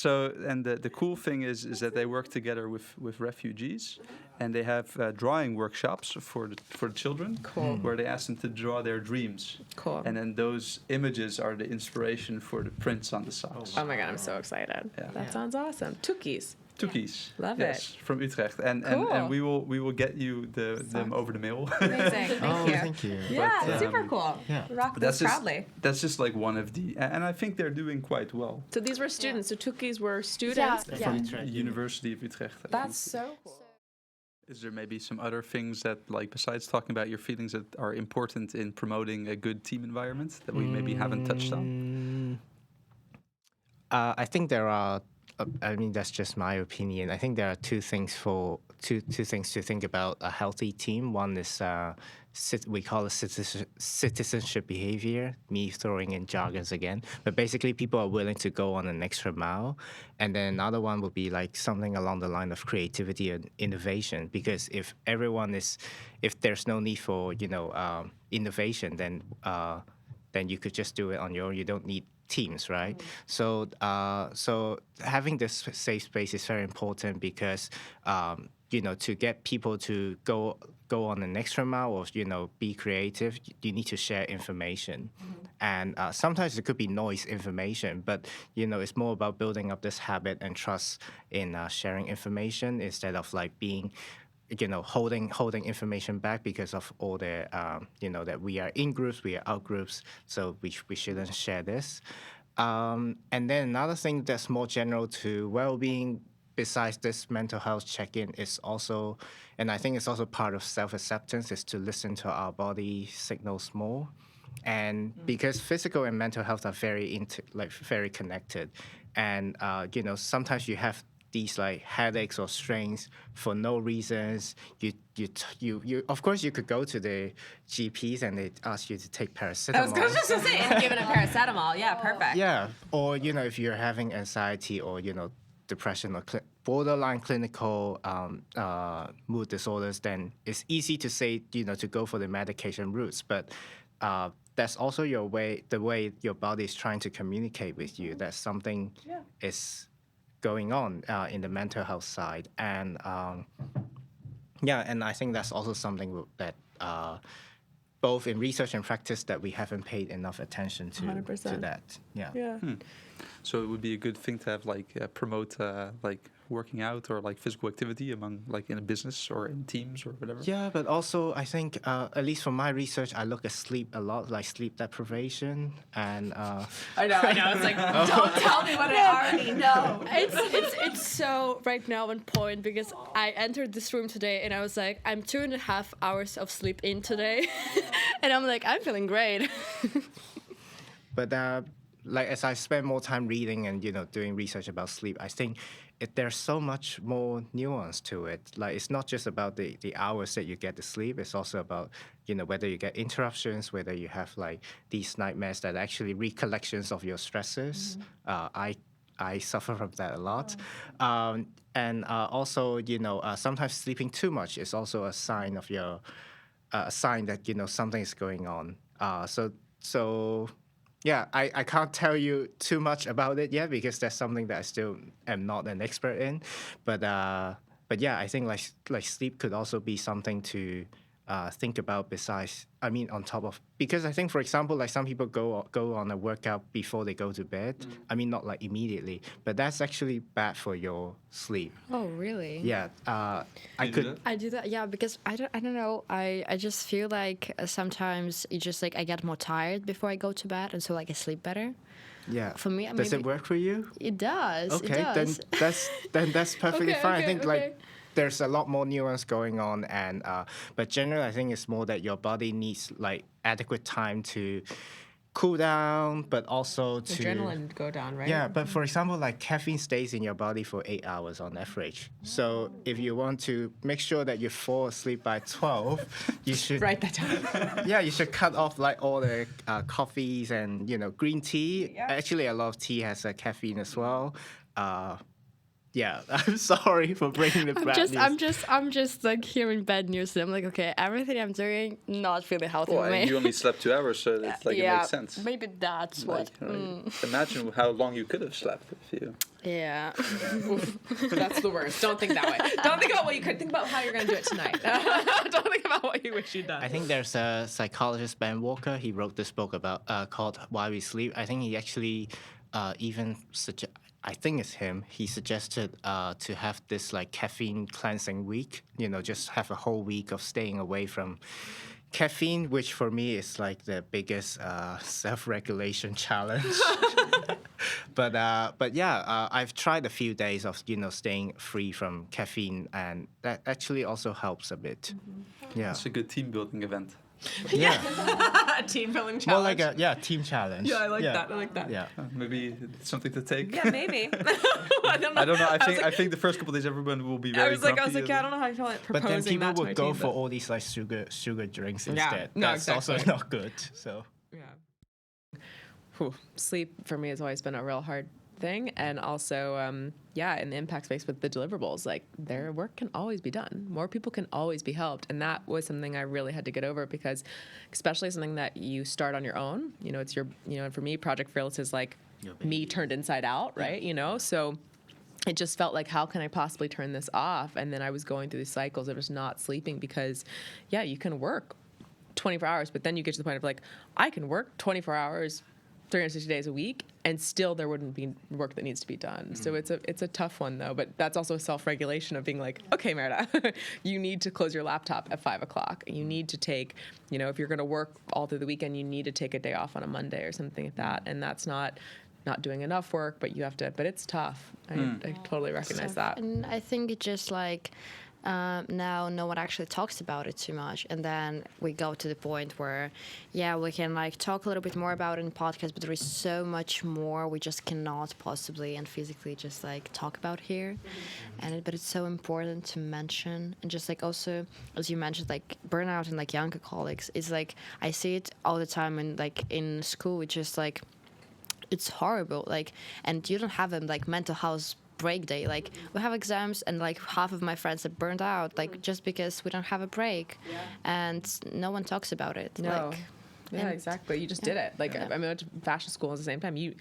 And the cool thing is that they work together with refugees, and they have drawing workshops for the children. Cool. Where they ask them to draw their dreams. Cool. And then those images are the inspiration for the prints on the socks. Oh my God, I'm so excited. Yeah. That sounds awesome. Toekies. Toekies. Love yes, it. from Utrecht. And we will get you them over the mail. Amazing. Thank you. Yeah, But, super cool. yeah. Rock But this proudly. That's just like one of the, and I think they're doing quite well. So these were students. So Toekies were students. From University of Utrecht. I That's think. so cool. Is there maybe some other things that, like, besides talking about your feelings, that are important in promoting a good team environment that we maybe haven't touched on? I think there are. I mean, that's just my opinion. I think there are two things to think about a healthy team. One is we call it citizenship behavior. Me throwing in jargons again, but basically people are willing to go on an extra mile. And then another one would be like something along the line of creativity and innovation. Because if there's no need for innovation, then you could just do it on your own. You don't need teams, right? So having this safe space is very important because to get people to go on an extra mile or be creative, you need to share information. And sometimes it could be noise information, but it's more about building up this habit and trust in sharing information instead of like being holding information back because of all the, that we are in groups, we are out groups, so we shouldn't share this. And then another thing that's more general to well-being, besides this mental health check-in, is also, and I think it's also part of self-acceptance, is to listen to our body signals more. And because physical and mental health are very connected, and sometimes you have these like headaches or strains for no reasons, you of course you could go to the GPs and they ask you to take paracetamol. I was just gonna say, and give it a paracetamol. Yeah, perfect. Yeah, or if you're having anxiety or depression or borderline clinical mood disorders, then it's easy to say to go for the medication routes, but that's also the way your body is trying to communicate with you that something is going on in the mental health side, and and I think that's also something that both in research and practice that we haven't paid enough attention to 100%. that. So it would be a good thing to have promote working out or physical activity among in a business or in teams or whatever. Yeah, but also I think at least from my research, I look at sleep a lot, like sleep deprivation, and I know. It's like don't tell me what I already know. It's so right now on point because I entered this room today and I was like, I'm 2.5 hours of sleep in today, and I'm like, I'm feeling great. But as I spend more time reading and doing research about sleep, I think there's so much more nuance to it. Like it's not just about the hours that you get to sleep. It's also about whether you get interruptions, whether you have these nightmares that are actually recollections of your stresses. I suffer from that a lot, and also sometimes sleeping too much is also a sign of a sign that something is going on. So. Yeah, I can't tell you too much about it yet because that's something that I still am not an expert in. But yeah, I think like sleep could also be something to think about besides, on top of, because I think, for example, some people go on a workout before they go to bed. Not immediately, but that's actually bad for your sleep. Oh, really? Yeah. I do that, yeah, because I don't know. I just feel like sometimes it's just I get more tired before I go to bed, and so I sleep better. Yeah. For me, does it work for you? It does. Okay, it does. then that's perfectly fine. I think okay. There's a lot more nuance going on, and but generally, I think it's more that your body needs adequate time to cool down, but also to adrenaline go down, right? Yeah, but for example, caffeine stays in your body for 8 hours on average. So if you want to make sure that you fall asleep by 12, you should write that down. Yeah, you should cut off all the coffees and green tea. Yeah. Actually, a lot of tea has caffeine as well. Yeah, I'm sorry for bringing the bad news. I'm just hearing bad news, and I'm like, okay, everything I'm doing not really healthy for me. You only slept 2 hours, so it's it makes sense. Maybe that's what. Imagine how long you could have slept if you. Yeah. That's the worst. Don't think that way. Don't think about what you could. Think about how you're going to do it tonight. Don't think about what you wish you'd done. I think there's a psychologist, Ben Walker. He wrote this book about called Why We Sleep. I think he actually I think it's him. He suggested to have this caffeine cleansing week. Just have a whole week of staying away from caffeine, which for me is the biggest self-regulation challenge. But yeah, I've tried a few days of staying free from caffeine, and that actually also helps a bit. Mm-hmm. Yeah, it's a good team building event. Yeah. A team building challenge. More like a team challenge. Yeah, I like that. Yeah. Maybe it's something to take. Yeah, maybe. I don't know. I think the first couple of days everyone will be very grumpy. I was like, I don't know how I feel like but proposing then people that to would my go team, for all these sugar drinks instead. Yeah, no, That's exactly. also not good. So. Yeah. Sleep for me has always been a real hard thing, and also in the impact space with the deliverables, their work can always be done, more people can always be helped, and that was something I really had to get over, because especially something that you start on your own, it's your, and for me, Project Fearless is me turned inside out, right? So it just felt like, how can I possibly turn this off? And then I was going through these cycles of just not sleeping, because you can work 24 hours, but then you get to the point of I can work 24 hours 360 days a week, and still there wouldn't be work that needs to be done. So it's a tough one, though. But that's also a self-regulation of being okay, Mérida, you need to close your laptop at 5 o'clock. You need to take, if you're going to work all through the weekend, you need to take a day off on a Monday or something like that. And that's not doing enough work, but you have to. But it's tough. I totally recognize that. And I think it's just now no one actually talks about it too much, and then we go to the point where we can like talk a little bit more about it in podcast, but there is so much more we just cannot possibly and physically just like talk about here. But it's so important to mention. And just like also, as you mentioned, like burnout and like younger colleagues, it's like I see it all the time in school. It's just like it's horrible, like, and you don't have a like mental health break day. Like we have exams and like half of my friends are burned out, like just because we don't have a break. And no one talks about it. No. Exactly. You just did it. Like I mean, I went to fashion school at the same time. You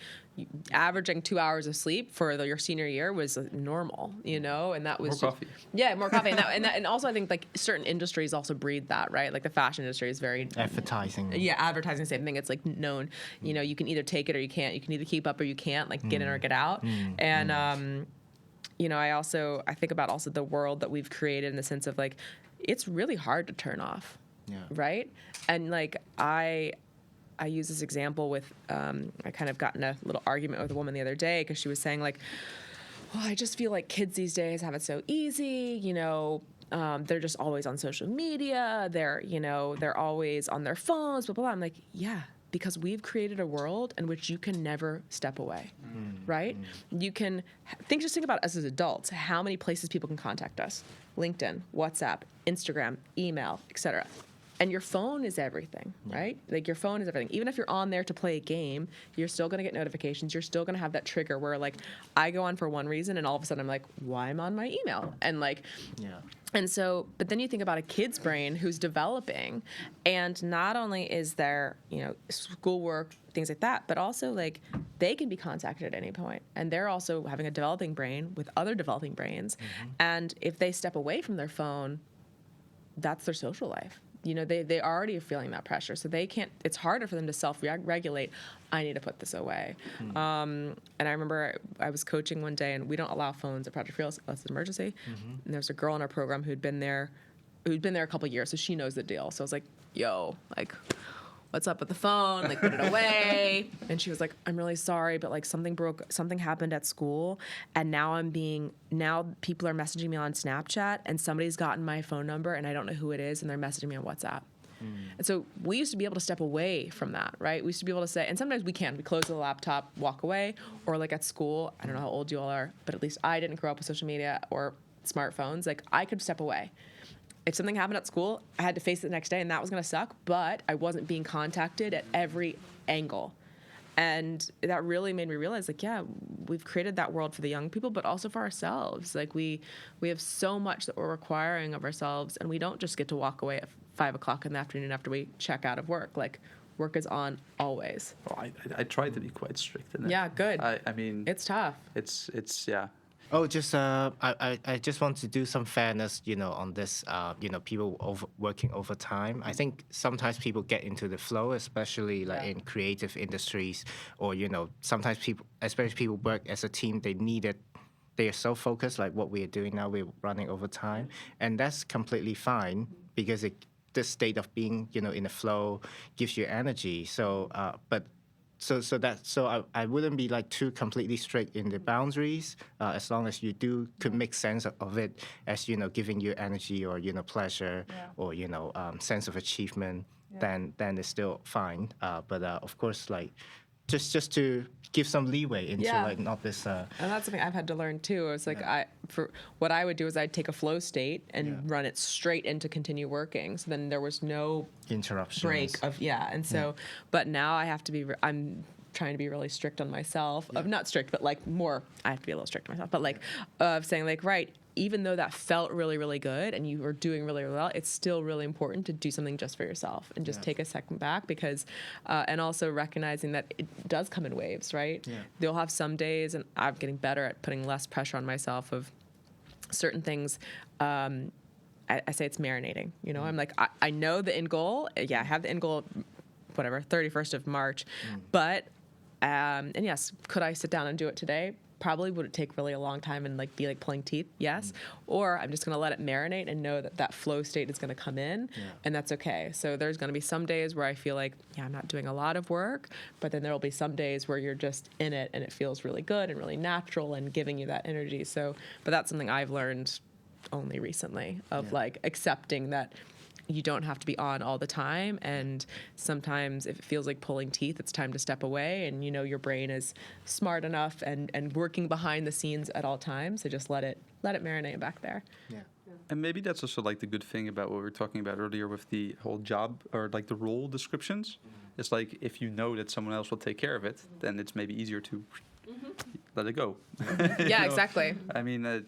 averaging 2 hours of sleep for your senior year was normal, and that was more coffee. Yeah, more coffee, and also I think like certain industries also breed that, right? Like the fashion industry is very advertising. Yeah, advertising, same thing. It's like known. You can either take it or you can't. You can either keep up or you can't. Like get in or get out. And I think about also the world that we've created in the sense of like it's really hard to turn off. Yeah. Right. And like I use this example with I kind of got in a little argument with a woman the other day because she was saying like, well, I just feel like kids these days have it so easy. They're just always on social media. They're always on their phones. Blah blah blah. I'm like, yeah, because we've created a world in which you can never step away. Right. You can think about us as adults. How many places people can contact us? LinkedIn, WhatsApp, Instagram, email, etc. And your phone is everything, right? Like your phone is everything. Even if you're on there to play a game, you're still going to get notifications. You're still going to have that trigger where like I go on for one reason and all of a sudden I'm like, why am I on my email? And like, and so, but then you think about a kid's brain who's developing, and not only is there, schoolwork, things like that, but also like they can be contacted at any point, and they're also having a developing brain with other developing brains. And if they step away from their phone, that's their social life. They already are feeling that pressure, so they can't. It's harder for them to self-regulate. I need to put this away. And I remember I was coaching one day, and we don't allow phones at Project Fearless unless it's an emergency. And there was a girl in our program who'd been there a couple of years, so she knows the deal. So I was like, "Yo, like, what's up with the phone? Like, put it away." And she was like, "I'm really sorry, but like something happened at school, and now people are messaging me on Snapchat, and somebody's gotten my phone number, and I don't know who it is, and they're messaging me on WhatsApp." And so we used to be able to step away from that, right? We used to be able to say, and sometimes we close the laptop, walk away, or like at school, I don't know how old you all are, but at least I didn't grow up with social media or smartphones. Like I could step away. If something happened at school, I had to face it the next day, and that was going to suck, but I wasn't being contacted at every angle. And that really made me realize, like, yeah, we've created that world for the young people, but also for ourselves. Like, we have so much that we're requiring of ourselves, and we don't just get to walk away at 5 o'clock in the afternoon after we check out of work. Like, work is on always. Well, I try to be quite strict in it. Yeah, good. I mean... It's tough. It's yeah. Oh, just I just want to do some fairness, on this. People working overtime. I think sometimes people get into the flow, especially like in creative industries, or sometimes people, especially people work as a team. They are so focused, like what we are doing now. We're running overtime, and that's completely fine because this state of being, in the flow gives you energy. So, So I wouldn't be like too completely strict in the boundaries, as long as you could make sense of it as giving you energy or pleasure or sense of achievement. Then it's still fine. But of course, like just to give some leeway into like not this. And that's something I've had to learn too. It's like what I would do is I'd take a flow state and run it straight into continue working. So then there was no interruptions break of and so but now I have to be. I'm trying to be really strict on myself. Of not strict, but like more. I have to be a little strict on myself. But like of saying like right. Even though that felt really, really good and you were doing really, really well, it's still really important to do something just for yourself and just take a second back because, and also recognizing that it does come in waves, right? Yeah. You'll have some days, and I'm getting better at putting less pressure on myself of certain things. I say it's marinating, I'm like, I know the end goal. Yeah, I have the end goal, 31st of March. But, and yes, could I sit down and do it today? Probably. Would it take really a long time and like be like pulling teeth? Yes. Or I'm just going to let it marinate and know that flow state is going to come in and that's okay. So there's going to be some days where I feel like, I'm not doing a lot of work, but then there'll be some days where you're just in it and it feels really good and really natural and giving you that energy. So, but that's something I've learned only recently of like accepting that you don't have to be on all the time, and sometimes if it feels like pulling teeth, it's time to step away, and your brain is smart enough and working behind the scenes at all times, so just let it marinate back there. Yeah. And maybe that's also like the good thing about what we were talking about earlier with the whole job or like the role descriptions. It's like if you know that someone else will take care of it, then it's maybe easier to let it go. Yeah, exactly. I mean,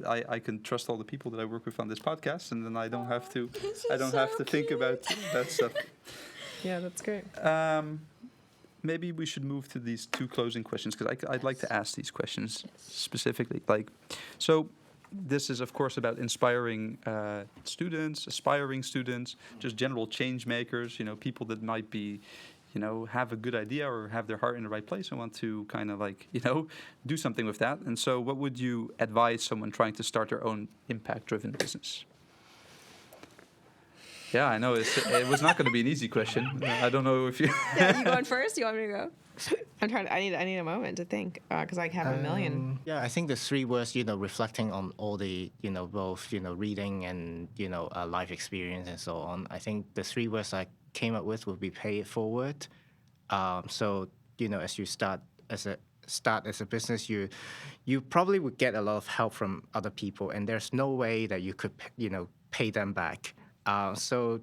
I can trust all the people that I work with on this podcast, and then I don't have to think about that stuff. Yeah, that's great. Maybe we should move to these two closing questions, because I'd like to ask these questions specifically. Like, so this is, of course, about inspiring students, aspiring students, just general change makers, people that might be, have a good idea or have their heart in the right place and want to kind of like, do something with that. And so what would you advise someone trying to start their own impact-driven business? Yeah, I know it was not going to be an easy question. I don't know if you... Yeah, you going first? You want me to go? I need a moment to think, because I have a million. Yeah, I think the three words, reflecting on all the, both, reading and, life experience and so on. I think the three words I came up with would be pay it forward. So, as you start as a business, you probably would get a lot of help from other people, and there's no way that you could, pay them back. So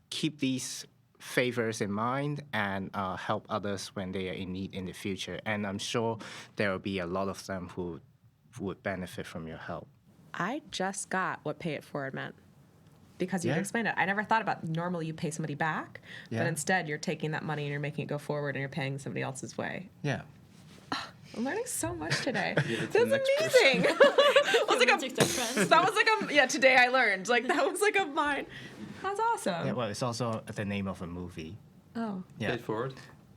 keep these favors in mind and help others when they are in need in the future. And I'm sure there will be a lot of them who would benefit from your help. I just got what pay it forward meant, because you explained it. I never thought about normally you pay somebody back, but instead you're taking that money and you're making it go forward and you're paying somebody else's way. Yeah. I'm learning so much today. That's amazing. That was like a today I learned. Like that was like a mine. That's awesome. Yeah, well, it's also the name of a movie. Oh. Yeah. Pay it forward?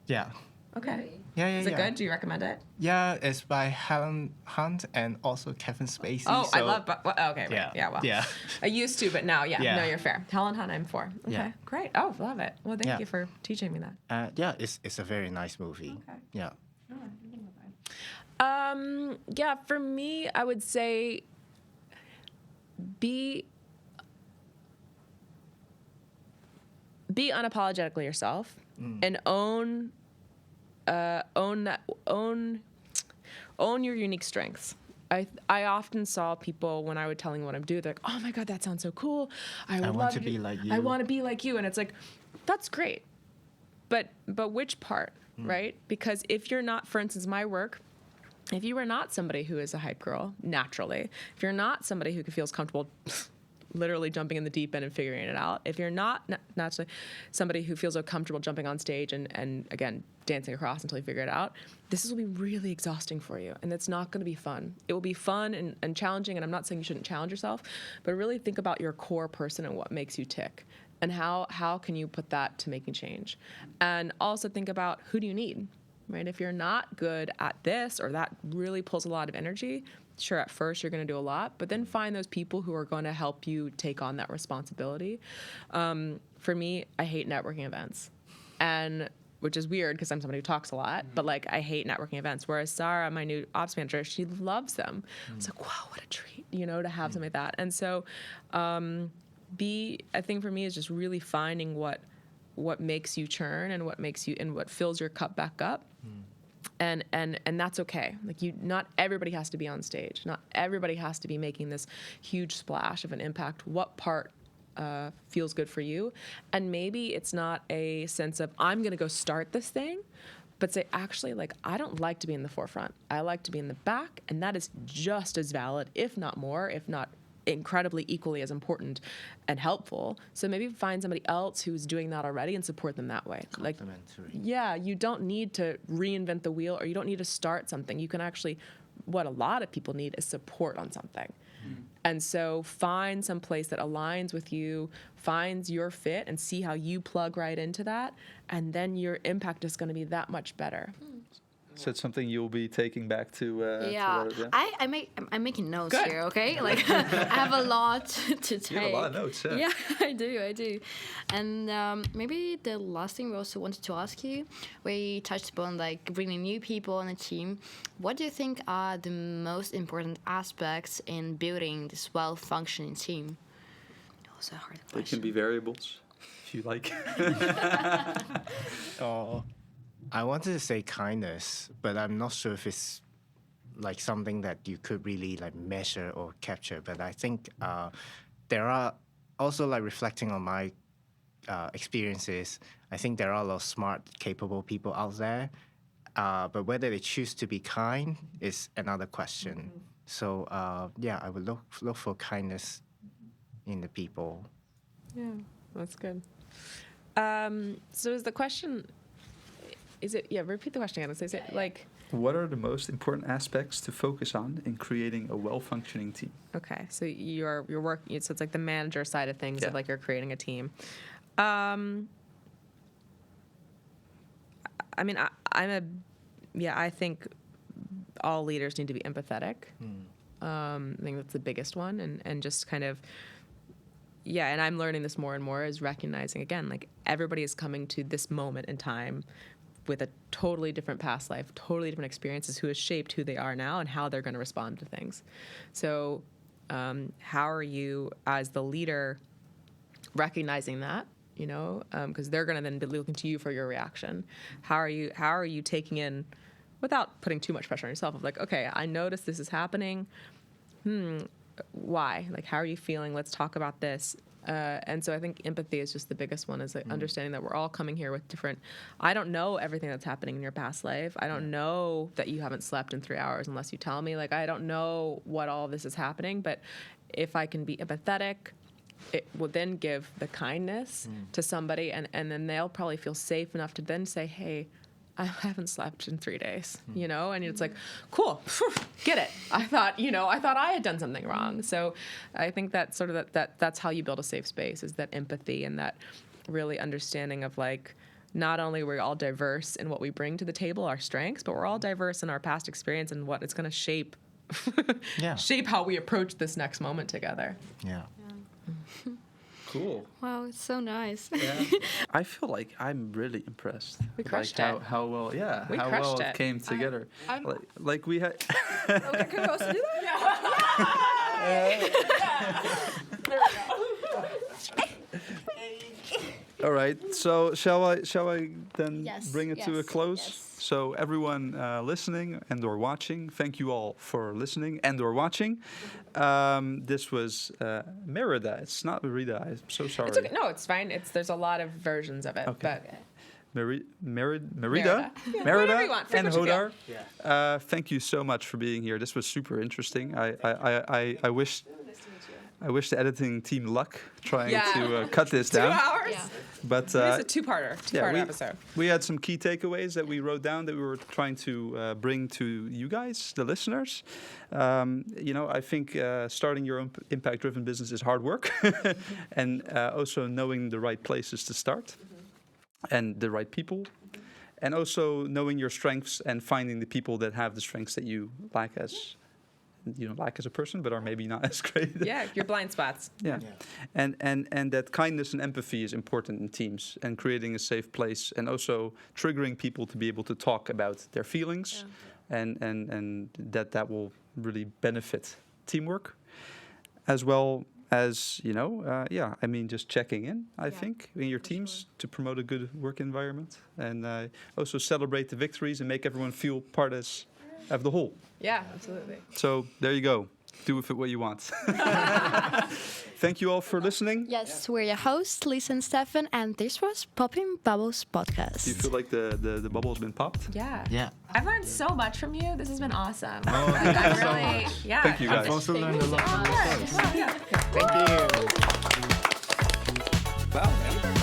Yeah. Okay. Yeah. Is it good? Do you recommend it? Yeah, it's by Helen Hunt and also Kevin Spacey. Oh, I love. Okay. Right. Yeah. Well. Yeah. I used to, but now, no, you're fair. Helen Hunt, I'm for. Okay. Yeah. Great. Oh, love it. Well, thank you for teaching me that. Yeah, it's a very nice movie. Okay. Yeah. Yeah, for me, I would say be unapologetically yourself and own your unique strengths. I often saw people when I would tell them what I'm doing, they're like, "Oh my God, that sounds so cool! I want to be like you. I want to be like you," and it's like, that's great, but which part, right? Because if you're not, for instance, my work. If you are not somebody who is a hype girl, naturally, if you're not somebody who feels comfortable literally jumping in the deep end and figuring it out, if you're not naturally somebody who feels so comfortable jumping on stage and again, dancing across until you figure it out, this will be really exhausting for you, and it's not going to be fun. It will be fun and challenging, and I'm not saying you shouldn't challenge yourself, but really think about your core person and what makes you tick, and how can you put that to making change. And also think about, who do you need? Right? If you're not good at this, or that really pulls a lot of energy, sure, at first you're going to do a lot, but then find those people who are going to help you take on that responsibility. For me, I hate networking events, and which is weird because I'm somebody who talks a lot, but like I hate networking events. Whereas Sarah, my new ops manager, she loves them. It's like, wow, what a treat, to have something like that. And so, I think for me is just really finding what makes you churn and what fills your cup back up. And that's okay. Like not everybody has to be on stage. Not everybody has to be making this huge splash of an impact. What part feels good for you? And maybe it's not a sense of, I'm going to go start this thing, but say, actually, like, I don't like to be in the forefront. I like to be in the back, and that is just as valid, if not more, if not incredibly equally as important and helpful. So maybe find somebody else who's doing that already and support them that way. Like, yeah, you don't need to reinvent the wheel, or you don't need to start something. You can actually, what a lot of people need is support on something. And so find some place that aligns with you, finds your fit, and see how you plug right into that. And then your impact is going to be that much better. So it's something you'll be taking back to. Yeah, to I'm making notes Good. here. Okay, like I have a lot to take. You have a lot of notes. Yeah, I do. And maybe the last thing we also wanted to ask you, we touched upon like bringing new people on a team. What do you think are the most important aspects in building this well-functioning team? That was a hard question. They can be variables, if you like. I wanted to say kindness, but I'm not sure if it's like something that you could really like measure or capture. But I think there are also, like, reflecting on my experiences, I think there are a lot of smart, capable people out there. But whether they choose to be kind is another question. Mm-hmm. So I would look for kindness in the people. Yeah, that's good. So is the question? Repeat the question again. Is it like... What are the most important aspects to focus on in creating a well-functioning team? Okay, so you're working, so it's like the manager side of things, of like you're creating a team. I mean, I think all leaders need to be empathetic. I think that's the biggest one, and just kind of, and I'm learning this more and more, is recognizing, again, like everybody is coming to this moment in time with a totally different past life, totally different experiences, who has shaped who they are now and how they're going to respond to things. So how are you, as the leader, recognizing that, because they're going to then be looking to you for your reaction. How are you taking in, without putting too much pressure on yourself, of like, okay, I notice this is happening. Why? Like, how are you feeling? Let's talk about this. And so I think empathy is just the biggest one, is like understanding that we're all coming here with different... I don't know everything that's happening in your past life. I don't know that you haven't slept in 3 hours unless you tell me. Like, I don't know what all of this is happening, but if I can be empathetic, it will then give the kindness to somebody, and then they'll probably feel safe enough to then say, hey, I haven't slept in 3 days, and it's like, cool, get it. I thought I had done something wrong. So I think that sort of that's how you build a safe space, is that empathy and that really understanding of, like, not only are we all diverse in what we bring to the table, our strengths, but we're all diverse in our past experience and what it's going to shape how we approach this next moment together. Yeah. Cool. Wow, it's so nice. Yeah. I feel like I'm really impressed. We crushed it. How well it came together. Like we had. Okay, can we also do that? There we go. All right. So shall I then bring it to a close? Yes. So everyone listening and/or watching, thank you all for listening and/or watching. This was Mérida. It's not Mérida. I'm so sorry. It's okay. No, it's fine. There's a lot of versions of it. Okay. But Mérida, and Hodar. Yeah. Thank you so much for being here. This was super interesting. I wish the editing team luck trying to cut this down. 2 hours. Yeah. But it's a two-part episode. We had some key takeaways that we wrote down that we were trying to bring to you guys, the listeners. I think starting your own impact-driven business is hard work, and also knowing the right places to start, and the right people, and also knowing your strengths and finding the people that have the strengths that you lack as a person, but are maybe not as great. Yeah, your blind spots. Yeah. And that kindness and empathy is important in teams, and creating a safe place, and also triggering people to be able to talk about their feelings, and that will really benefit teamwork, as well as just checking in. I think in your teams to promote a good work environment, and also celebrate the victories and make everyone feel part of the whole. Yeah, absolutely. So there you go. Do with it what you want. Thank you all for listening. Yes, we're your hosts, Liza and Stefan, and this was Popping Bubbles Podcast. Do you feel like the bubble's been popped? Yeah. Yeah. I've learned so much from you. This has been awesome. Oh, I'm really, Thank you guys. I've also learned a lot from you guys. Yeah. Thank you. Wow, man.